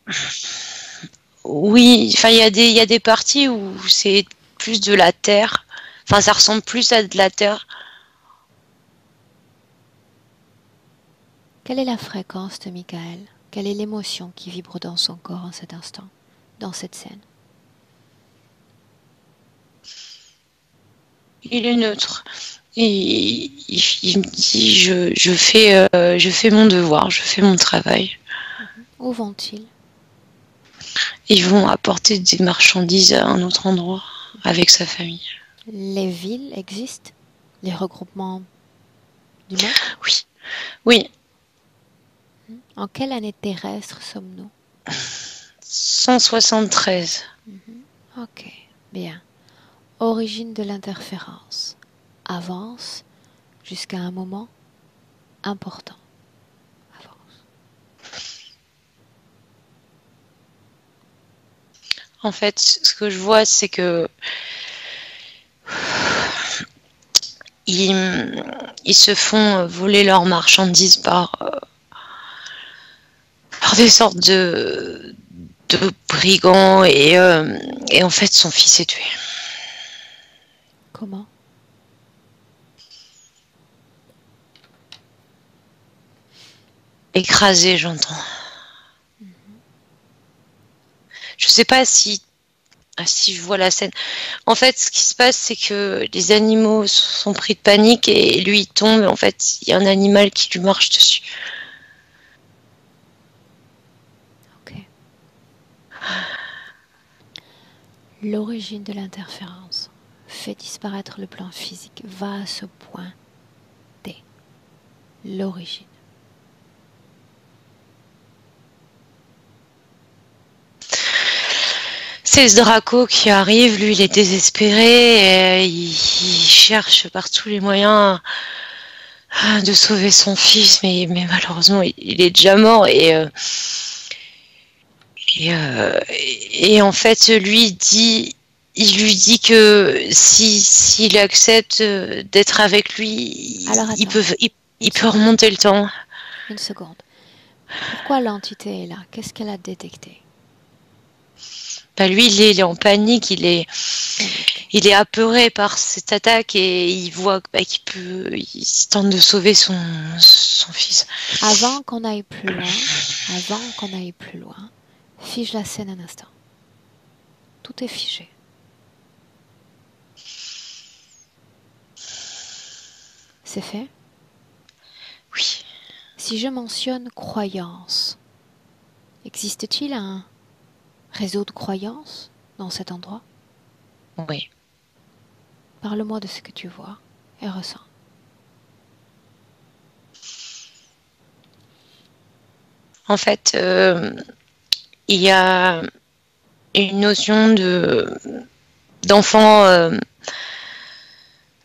Oui, enfin il y a des parties où c'est plus de la terre. Enfin ça ressemble plus à de la terre.
Quelle est la fréquence de Michael? Quelle est l'émotion qui vibre dans son corps en cet instant, dans cette scène?
Il est neutre. Et il me dit je fais mon devoir, je fais mon travail.
Où vont-ils?
Ils vont apporter des marchandises à un autre endroit avec sa famille.
Les villes existent? Les regroupements d'humains?
Oui, oui.
En quelle année terrestre sommes-nous?
173.
Ok, bien. Origine de l'interférence. Avance jusqu'à un moment important. Avance.
En fait, ce que je vois, c'est que ils se font voler leurs marchandises par des sortes de brigands et en fait son fils est tué.
Comment?
Écrasé, j'entends. Je sais pas si je vois la scène. En fait, ce qui se passe, c'est que les animaux sont pris de panique et lui il tombe. Et en fait, il y a un animal qui lui marche dessus.
Ok. L'origine de l'interférence fait disparaître le plan physique, va à ce point D. L'origine.
C'est ce Draco qui arrive, lui il est désespéré, et il cherche par tous les moyens de sauver son fils, mais malheureusement il est déjà mort et en fait il lui dit que s'il accepte d'être avec lui,
Alors attends,
il peut remonter le temps.
une seconde. Pourquoi l'entité est là? Qu'est-ce qu'elle a détecté?
Bah lui il est en panique, il est apeuré par cette attaque et il voit il tente de sauver son fils.
Avant qu'on aille plus loin, fige la scène un instant. Tout est figé. C'est fait?
Oui.
Si je mentionne croyance, existe-t-il un réseau de croyances dans cet endroit?
Oui.
Parle-moi de ce que tu vois et ressens.
En fait, il y a une notion d'enfant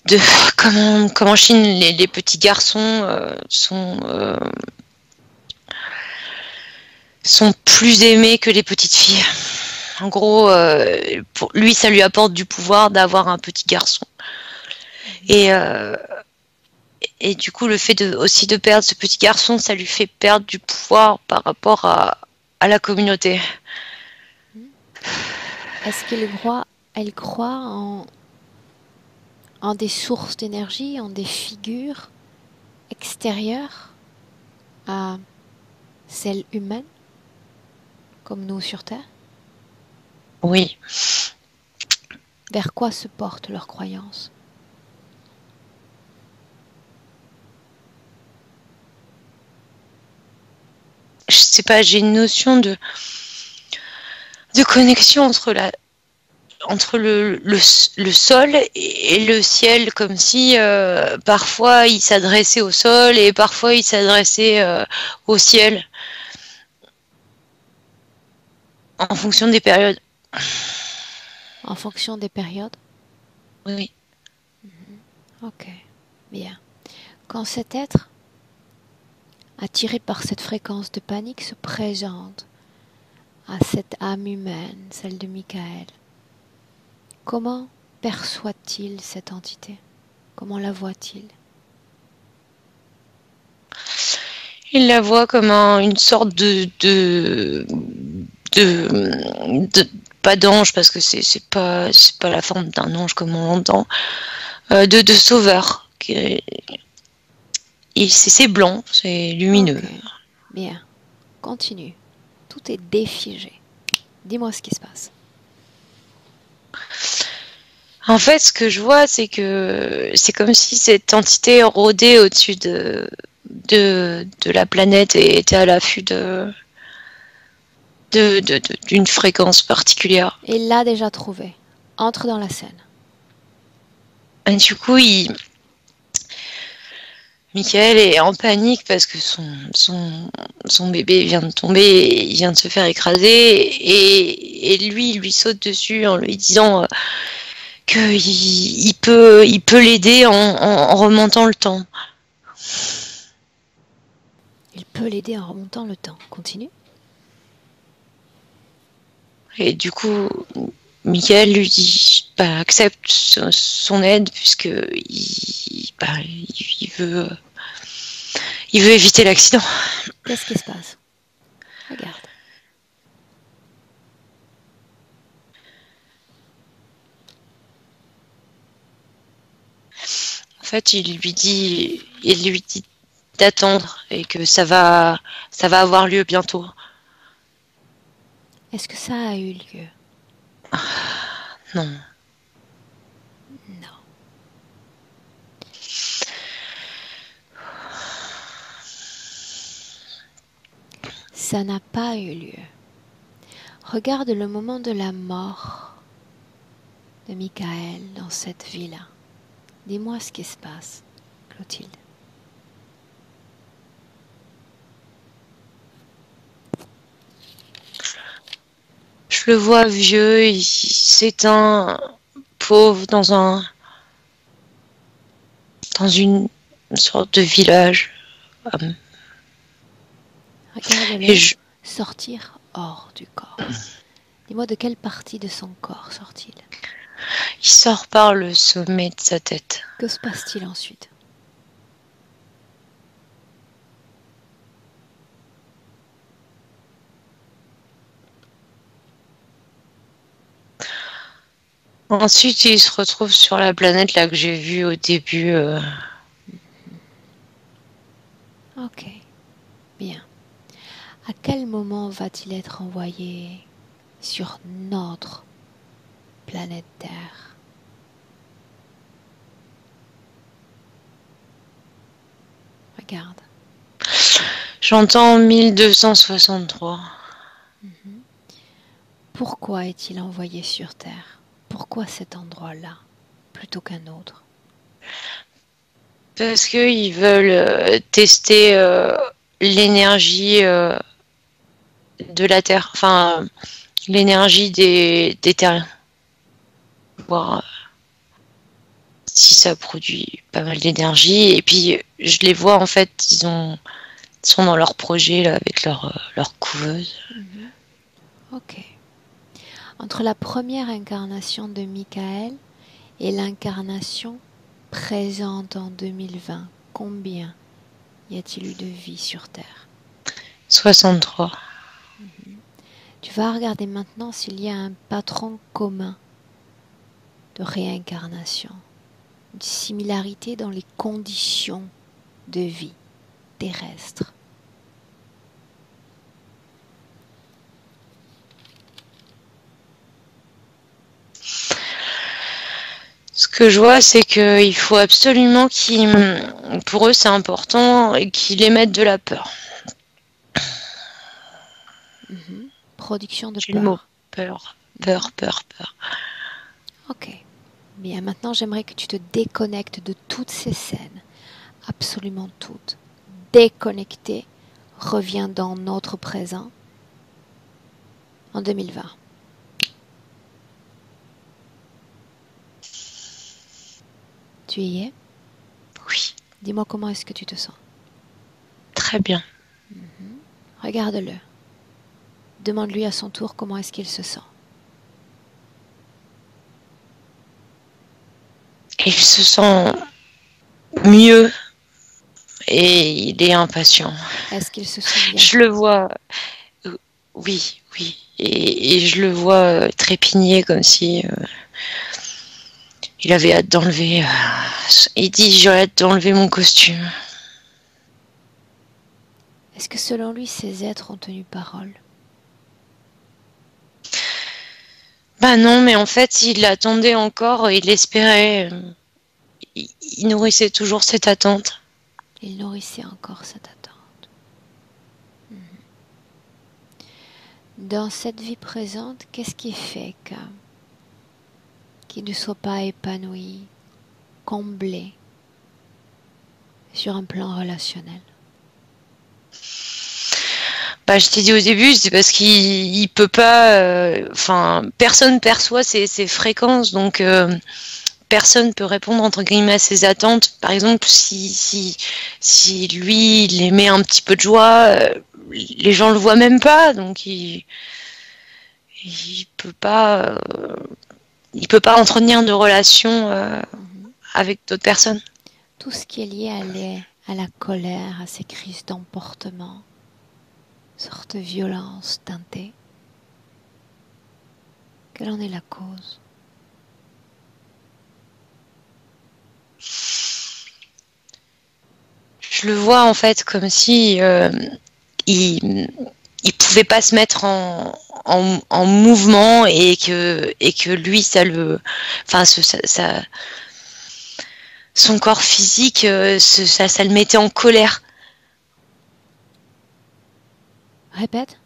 de comme en Chine les petits garçons sont plus aimés que les petites filles. En gros, pour lui, ça lui apporte du pouvoir d'avoir un petit garçon. Et du coup, le fait aussi de perdre ce petit garçon, ça lui fait perdre du pouvoir par rapport à la communauté.
Est-ce elle croit en des sources d'énergie, en des figures extérieures à celles humaines, comme nous sur Terre?
Oui.
Vers quoi se portent leurs croyances?
Je sais pas, j'ai une notion de connexion entre le sol et le ciel, comme si parfois il s'adressait au sol et parfois il s'adressait au ciel, en fonction des périodes.
En fonction des périodes?
Oui.
Ok, bien. Quand cet être attiré par cette fréquence de panique, se présente à cette âme humaine, celle de Michael. Comment perçoit-il cette entité? Comment la voit-il?
Il la voit comme une sorte pas d'ange, parce que c'est pas la forme d'un ange comme on l'entend, de sauveur. C'est blanc, c'est lumineux.
Ok, bien. Continue. Tout est défigé. Dis-moi ce qui se passe.
En fait, ce que je vois, c'est que c'est comme si cette entité rôdait au-dessus de la planète et était à l'affût d'une fréquence particulière.
Il l'a déjà trouvé. Entre dans la scène.
Et du coup, Michael est en panique parce que son bébé vient de tomber, il vient de se faire écraser, et lui, il lui saute dessus en lui disant qu'il peut l'aider en remontant le temps.
Il peut l'aider en remontant le temps. Continue.
Et du coup, Michael lui dit accepte son aide, puisque il veut éviter l'accident.
Qu'est-ce qui se passe? Regarde.
En fait, il lui dit d'attendre et que ça va avoir lieu bientôt.
Est-ce que ça a eu lieu?
Non.
Non. Ça n'a pas eu lieu. Regarde le moment de la mort de Michael dans cette villa. Dis-moi ce qui se passe, Clotilde.
Je le vois vieux, il s'éteint, pauvre, dans une sorte de village.
Regarde-le sortir hors du corps. Dis-moi de quelle partie de son corps sort-il?
Il sort par le sommet de sa tête.
Que se passe-t-il ensuite?
Ensuite, il se retrouve sur la planète là que j'ai vue au début.
Ok, bien. À quel moment va-t-il être envoyé sur notre planète Terre? Regarde.
J'entends 1263.
Pourquoi est-il envoyé sur Terre? Pourquoi cet endroit-là plutôt qu'un autre?
Parce qu'ils veulent tester l'énergie de la Terre, enfin l'énergie des terriens. Voir si ça produit pas mal d'énergie. Et puis je les vois, en fait, ils sont dans leur projet là, avec leur couveuse.
Ok. Entre la première incarnation de Michael et l'incarnation présente en 2020, combien y a-t-il eu de vie sur Terre?
63.
Tu vas regarder maintenant s'il y a un patron commun de réincarnation, une similarité dans les conditions de vie terrestre.
Ce que je vois, c'est qu'il faut absolument pour eux c'est important, qu'ils émettent de la peur.
Production de
J'ai le mot
peur.
peur.
Ok. Bien, maintenant j'aimerais que tu te déconnectes de toutes ces scènes. Absolument toutes. Déconnecté, reviens dans notre présent en 2020. Tu y es?
Oui,
Dis-moi comment est-ce que tu te sens?
très très bien.
Regarde-le. Demande-lui à son tour comment est-ce qu'il se sent.
Il se sent mieux et il est impatient.
Est-ce qu'il se souvient?
Je le vois, oui, oui, et je le vois trépigner comme si il avait hâte d'enlever. Il dit j'ai hâte d'enlever mon costume.
Est-ce que selon lui, ces êtres ont tenu parole?
Bah non, mais en fait, il attendait encore, il espérait. Il nourrissait toujours cette attente.
Il nourrissait encore cette attente. Dans cette vie présente, qu'est-ce qui fait qu'il ne soit pas épanoui, comblé sur un plan relationnel?
Bah, je t'ai dit au début, c'est parce qu'il peut pas. Enfin, personne perçoit ses fréquences, donc personne peut répondre entre guillemets à ses attentes. Par exemple, si lui il émet un petit peu de joie, les gens le voient même pas, donc il peut pas. Il peut pas entretenir de relation avec d'autres personnes.
Tout ce qui est lié à la colère, à ces crises d'emportement, sorte de violence teintée, quelle en est la cause?
Je le vois en fait comme si il pouvait pas se mettre en mouvement et que lui ça le, enfin son corps physique ça le mettait en colère.
Répète.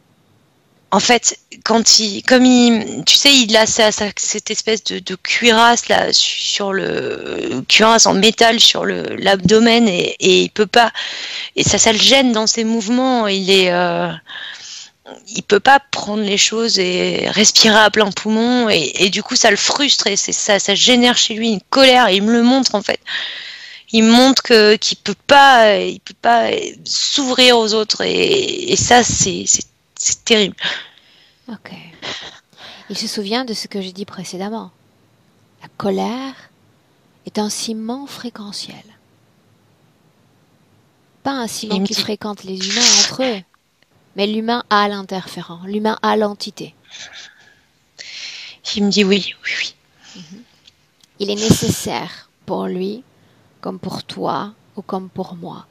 En fait, tu sais, il a cette espèce de cuirasse là sur le cuirasse en métal sur l'abdomen et il peut pas, et ça le gêne dans ses mouvements. Il peut pas prendre les choses et respirer à plein poumon et du coup ça le frustre et ça génère chez lui une colère et il me le montre en fait. Il me montre qu'il peut pas s'ouvrir aux autres et ça c'est terrible.
Ok. Il se souvient de ce que j'ai dit précédemment. La colère est un ciment fréquentiel. Pas un ciment qui fréquente les humains entre eux, mais l'humain a l'interférent, l'humain a l'entité.
Il me dit oui.
Il est nécessaire pour lui, comme pour toi ou comme pour moi,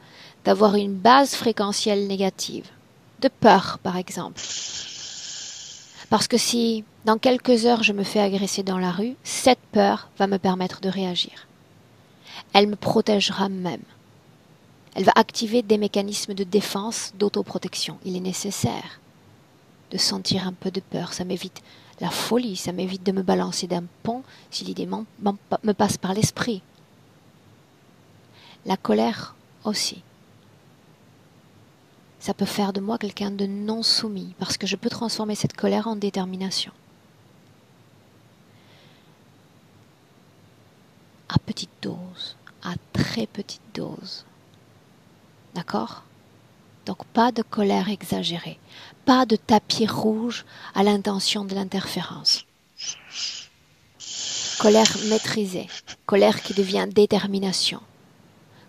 d'avoir une base fréquentielle négative, de peur par exemple. Parce que si, dans quelques heures, je me fais agresser dans la rue, cette peur va me permettre de réagir. Elle me protégera même. Elle va activer des mécanismes de défense, d'autoprotection. Il est nécessaire de sentir un peu de peur. Ça m'évite la folie, ça m'évite de me balancer d'un pont si l'idée me passe par l'esprit. La colère aussi. Ça peut faire de moi quelqu'un de non soumis, parce que je peux transformer cette colère en détermination. À petite dose, à très petite dose. D'accord? Donc pas de colère exagérée, pas de tapis rouge à l'intention de l'interférence. Colère maîtrisée, colère qui devient détermination,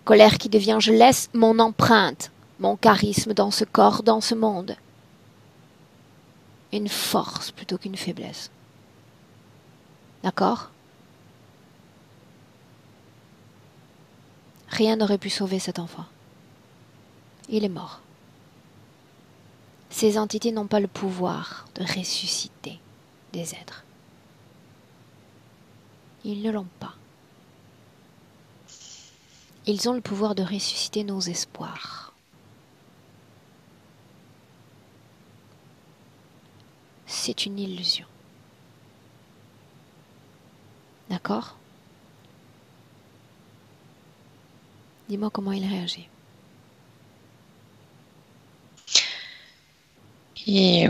colère qui devient je laisse mon empreinte, mon charisme dans ce corps, dans ce monde. Une force plutôt qu'une faiblesse. D'accord? Rien n'aurait pu sauver cet enfant. Il est mort. Ces entités n'ont pas le pouvoir de ressusciter des êtres. Ils ne l'ont pas. Ils ont le pouvoir de ressusciter nos espoirs. C'est une illusion. D'accord? Dis-moi comment il réagit.
Et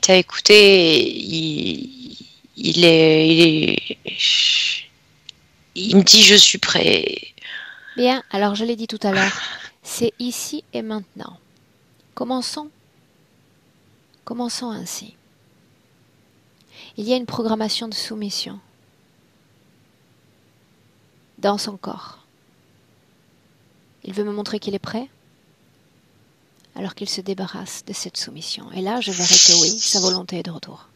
t'as écouté, il me dit je suis prêt.
Bien, alors je l'ai dit tout à l'heure, C'est ici et maintenant. Commençons ainsi. Il y a une programmation de soumission dans son corps. Il veut me montrer qu'il est prêt, alors qu'il se débarrasse de cette soumission. Et là, je verrai que oui, sa volonté est de retour.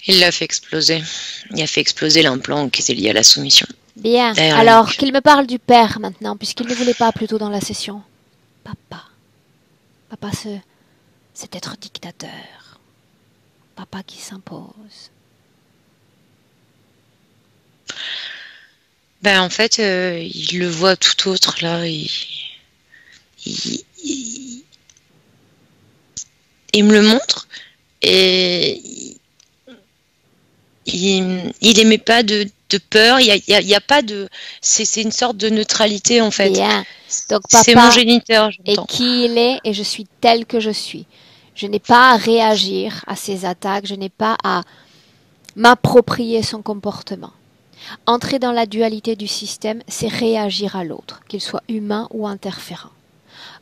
Il l'a fait exploser. Il a fait exploser l'implant qui était lié à la soumission.
Bien,
Derrière
alors
lui.
qu'il me parle du père maintenant, puisqu'il ne voulait pas plus tôt dans la session. Papa. Papa, c'est être dictateur. Papa qui s'impose.
Ben, en fait, il le voit tout autre, là. Il me le montre. Et il aimait pas de peur. Il y a pas de... C'est une sorte de neutralité, en fait.
Bien. Donc
C'est
papa
mon géniteur,
est
j'entends.
qui il est et je suis tel que je suis. Je n'ai pas à réagir à ses attaques, je n'ai pas à m'approprier son comportement. Entrer dans la dualité du système, c'est réagir à l'autre, qu'il soit humain ou interférent.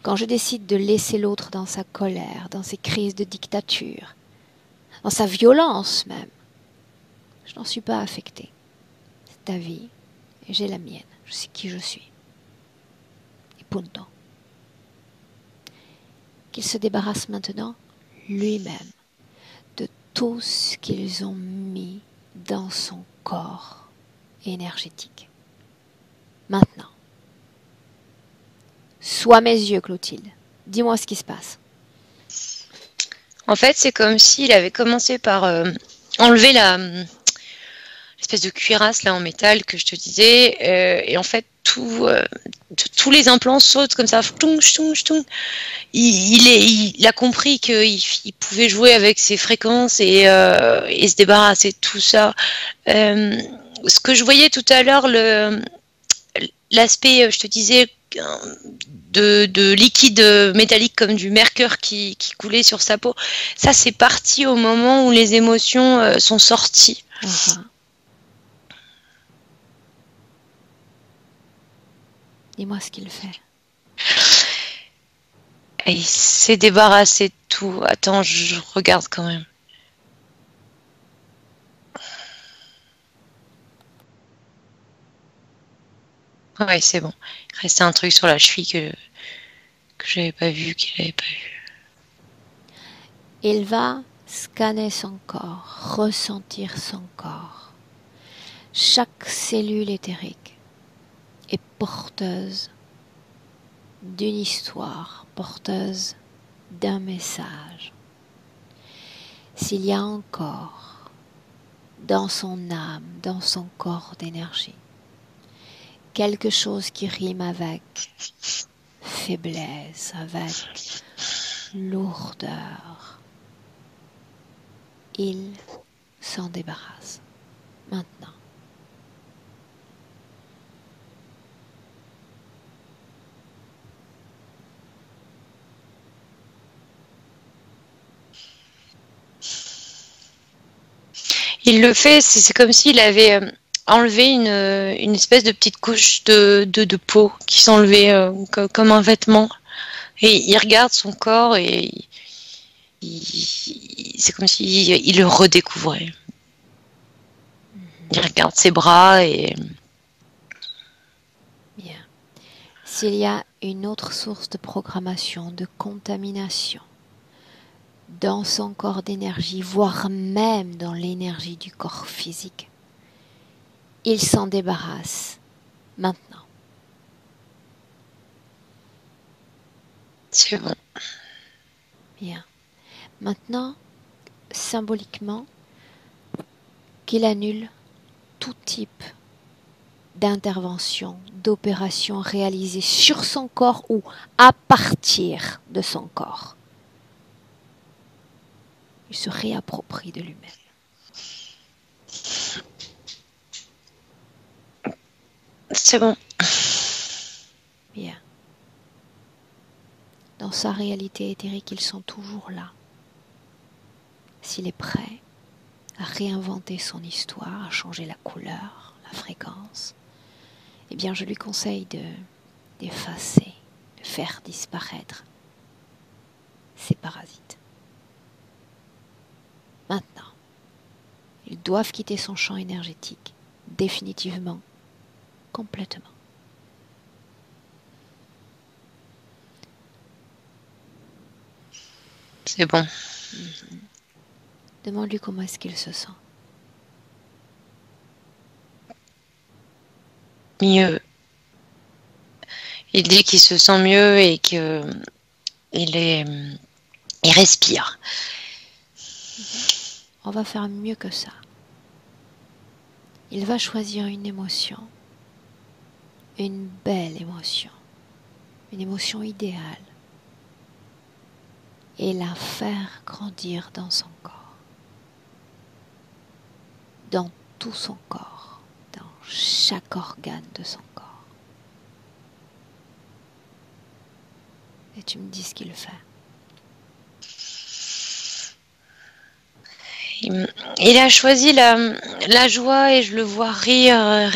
Quand je décide de laisser l'autre dans sa colère, dans ses crises de dictature, dans sa violence même, je n'en suis pas affectée. C'est ta vie et j'ai la mienne. Je sais qui je suis. Et punto. Qu'il se débarrasse maintenant lui-même de tout ce qu'ils ont mis dans son corps énergétique. Maintenant. Sois mes yeux, Clotilde. Dis-moi ce qui se passe.
En fait, c'est comme s'il avait commencé par enlever l'espèce de cuirasse là en métal que je te disais, et en fait tous les implants sautent comme ça. Ch'tung, ch'tung, ch'tung. Il a compris qu'il pouvait jouer avec ses fréquences et se débarrasser de tout ça. Ce que je voyais tout à l'heure, l'aspect, je te disais, de liquide métallique comme du mercure qui coulait sur sa peau, ça c'est parti au moment où les émotions sont sorties.
Dis-moi ce qu'il fait.
Et il s'est débarrassé de tout. Attends, je regarde quand même. Ouais, c'est bon. Il restait un truc sur la cheville que j'avais pas vu, qu'il avait pas vu.
Il va scanner son corps, ressentir son corps. Chaque cellule éthérique est porteuse d'une histoire, porteuse d'un message. S'il y a encore dans son âme, dans son corps d'énergie, quelque chose qui rime avec faiblesse, avec lourdeur, il s'en débarrasse maintenant.
Il le fait, c'est comme s'il avait enlevé une espèce de petite couche de peau qui s'enlevait comme un vêtement. Et il regarde son corps et c'est comme s'il le redécouvrait. Il regarde ses bras et...
Bien. S'il y a une autre source de programmation, de contamination, dans son corps d'énergie, voire même dans l'énergie du corps physique, il s'en débarrasse maintenant.
C'est bon.
Bien. Maintenant, symboliquement, qu'il annule tout type d'intervention, d'opération réalisée sur son corps ou à partir de son corps. Il se réapproprie de lui-même.
C'est bon.
Bien. Dans sa réalité éthérique, ils sont toujours là. S'il est prêt à réinventer son histoire, à changer la couleur, la fréquence, eh bien je lui conseille d'effacer faire disparaître ces parasites. Maintenant, ils doivent quitter son champ énergétique, définitivement, complètement.
C'est bon.
Demande-lui comment est-ce qu'il se sent.
Mieux. Il dit qu'il se sent mieux et que il respire.
On va faire mieux que ça. Il va choisir une émotion, une belle émotion, une émotion idéale, et la faire grandir dans son corps, dans tout son corps, dans chaque organe de son corps. Et tu me dis ce qu'il fait.
Il a choisi la joie et je le vois rire.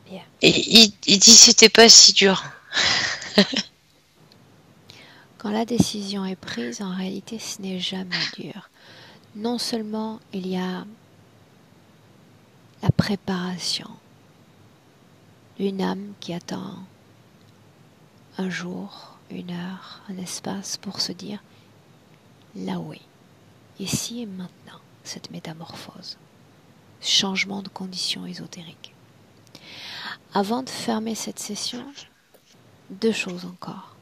Bien.
Et il dit c'était pas si dur.
Quand la décision est prise, en réalité, ce n'est jamais dur. Non seulement il y a la préparation d'une âme qui attend un jour, une heure, un espace pour se dire là oui, ici et maintenant, cette métamorphose, ce changement de conditions ésotériques. Avant de fermer cette session, 2 choses encore.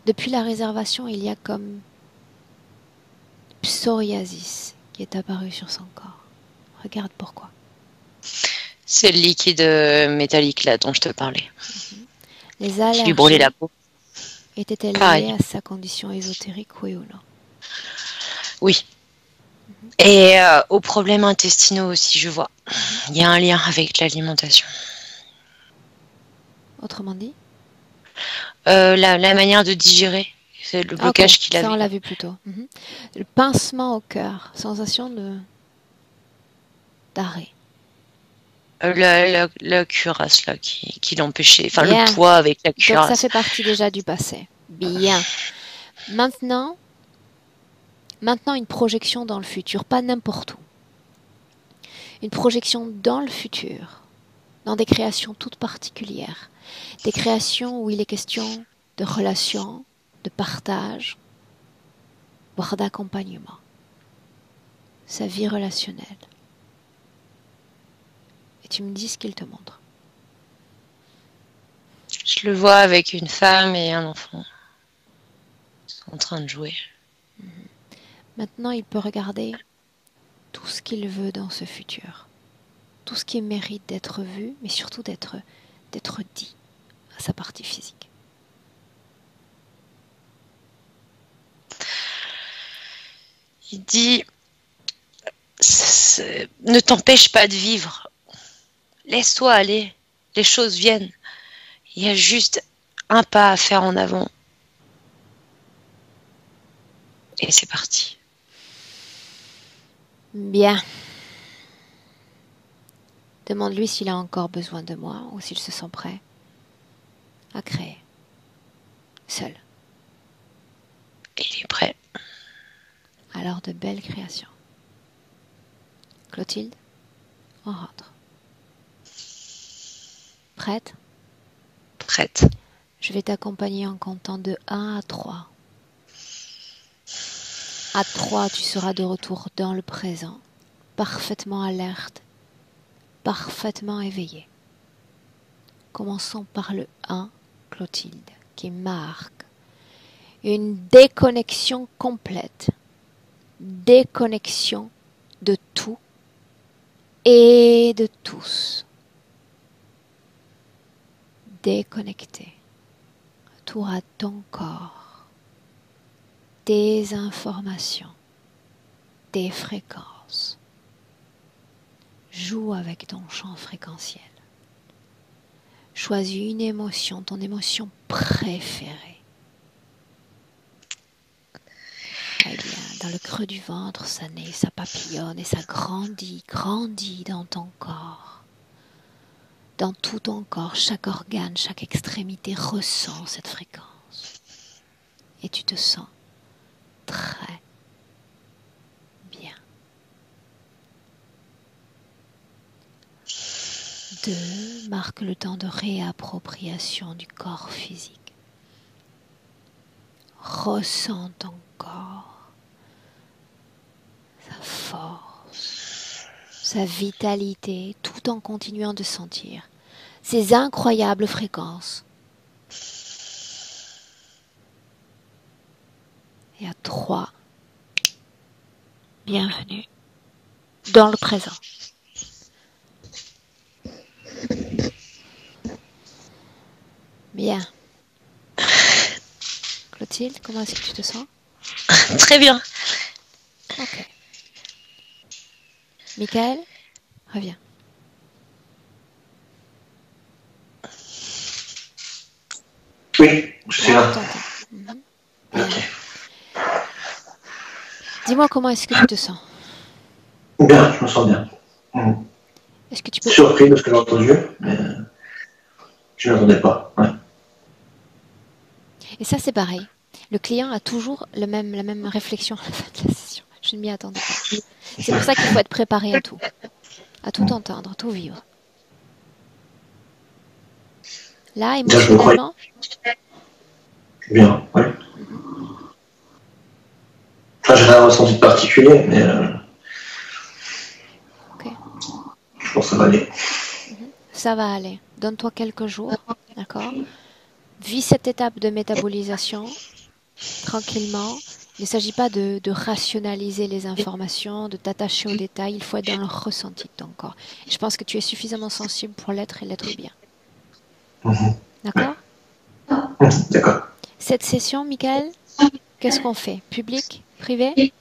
Depuis la réservation, il y a comme psoriasis qui est apparu sur son corps. Regarde pourquoi.
C'est le liquide métallique là dont je te parlais.
Les
Qui lui brûlait la
allergies
peau.
étaient-elles
Pareil.
liées à sa condition ésotérique, oui ou non?
Oui. Et aux problèmes intestinaux aussi, je vois. Il y a un lien avec l'alimentation.
Autrement dit?
La manière de digérer, c'est le blocage qu'il
Ça on
avait.
l'a vu plus tôt. Le pincement au cœur, sensation d'arrêt.
La cuirasse là qui l'empêchait, enfin
Bien.
le poids avec la
Donc ça
cuirasse.
fait partie déjà du passé. Bien. Maintenant une projection dans le futur, pas n'importe où. Une projection dans le futur, dans des créations toutes particulières. Des créations où il est question de relations, de partage, voire d'accompagnement. Sa vie relationnelle. Et tu me dis ce qu'il te montre.
Je le vois avec une femme et un enfant. Ils sont en train de jouer.
Maintenant, il peut regarder tout ce qu'il veut dans ce futur. Tout ce qui mérite d'être vu, mais surtout d'être dit à sa partie physique.
Il dit ne t'empêche pas de vivre. Laisse-toi aller. Les choses viennent. Il y a juste un pas à faire en avant. Et c'est parti.
Bien. Demande-lui s'il a encore besoin de moi ou s'il se sent prêt à créer. Seul.
Il est prêt.
Alors de belles créations. Clotilde, on rentre. Prête?
Prête.
Je vais t'accompagner en comptant de 1 à 3. À 3, tu seras de retour dans le présent, parfaitement alerte, parfaitement éveillé. Commençons par le 1, Clotilde, qui marque une déconnexion complète. Déconnexion de tout et de tous. Déconnecté. Retour à ton corps. Tes informations. Tes fréquences. Joue avec ton champ fréquentiel. Choisis une émotion, ton émotion préférée. Très bien. dans le creux du ventre, ça naît, ça papillonne et ça grandit, grandit dans ton corps. Dans tout ton corps, chaque organe, chaque extrémité ressent cette fréquence. Et tu te sens très bien. 2 marque le temps de réappropriation du corps physique. Ressens ton corps, sa force, sa vitalité, tout en continuant de sentir ces incroyables fréquences. Et à 3, bienvenue dans le présent. Bien. Clotilde, comment est-ce que tu te sens?
Très bien.
Ok. Michael, reviens.
Oui, je suis là.
Bien.
Ok.
Dis-moi comment est-ce que tu te sens?
Bien, je me sens bien.
Est-ce que tu peux...
Surpris de ce que j'ai entendu, mais je ne m'attendais pas. Ouais.
Et ça, c'est pareil. Le client a toujours la même réflexion à la fin de la session. Je ne m'y attendais pas. C'est pour ça qu'il faut être préparé à tout entendre, à tout vivre. Là, émotionnellement,
bien, oui. Enfin, j'ai rien ressenti de particulier, mais
ok.
je pense que ça va aller.
Ça va aller. Donne-toi quelques jours, d'accord? Vis cette étape de métabolisation tranquillement. Il ne s'agit pas de rationaliser les informations, de t'attacher aux détails. Il faut être dans le ressenti de ton corps. Et je pense que tu es suffisamment sensible pour l'être et l'être bien. D'accord?
D'accord.
Cette session, Michael, qu'est-ce qu'on fait? Public? Privé?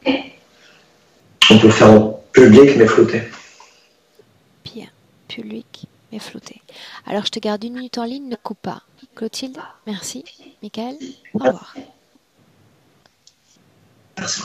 On peut le faire en public, mais flotter.
Bien. Public, mais flouté. Alors, je te garde 1 minute en ligne, ne coupe pas. Clotilde, merci. Michael, au revoir.
Merci.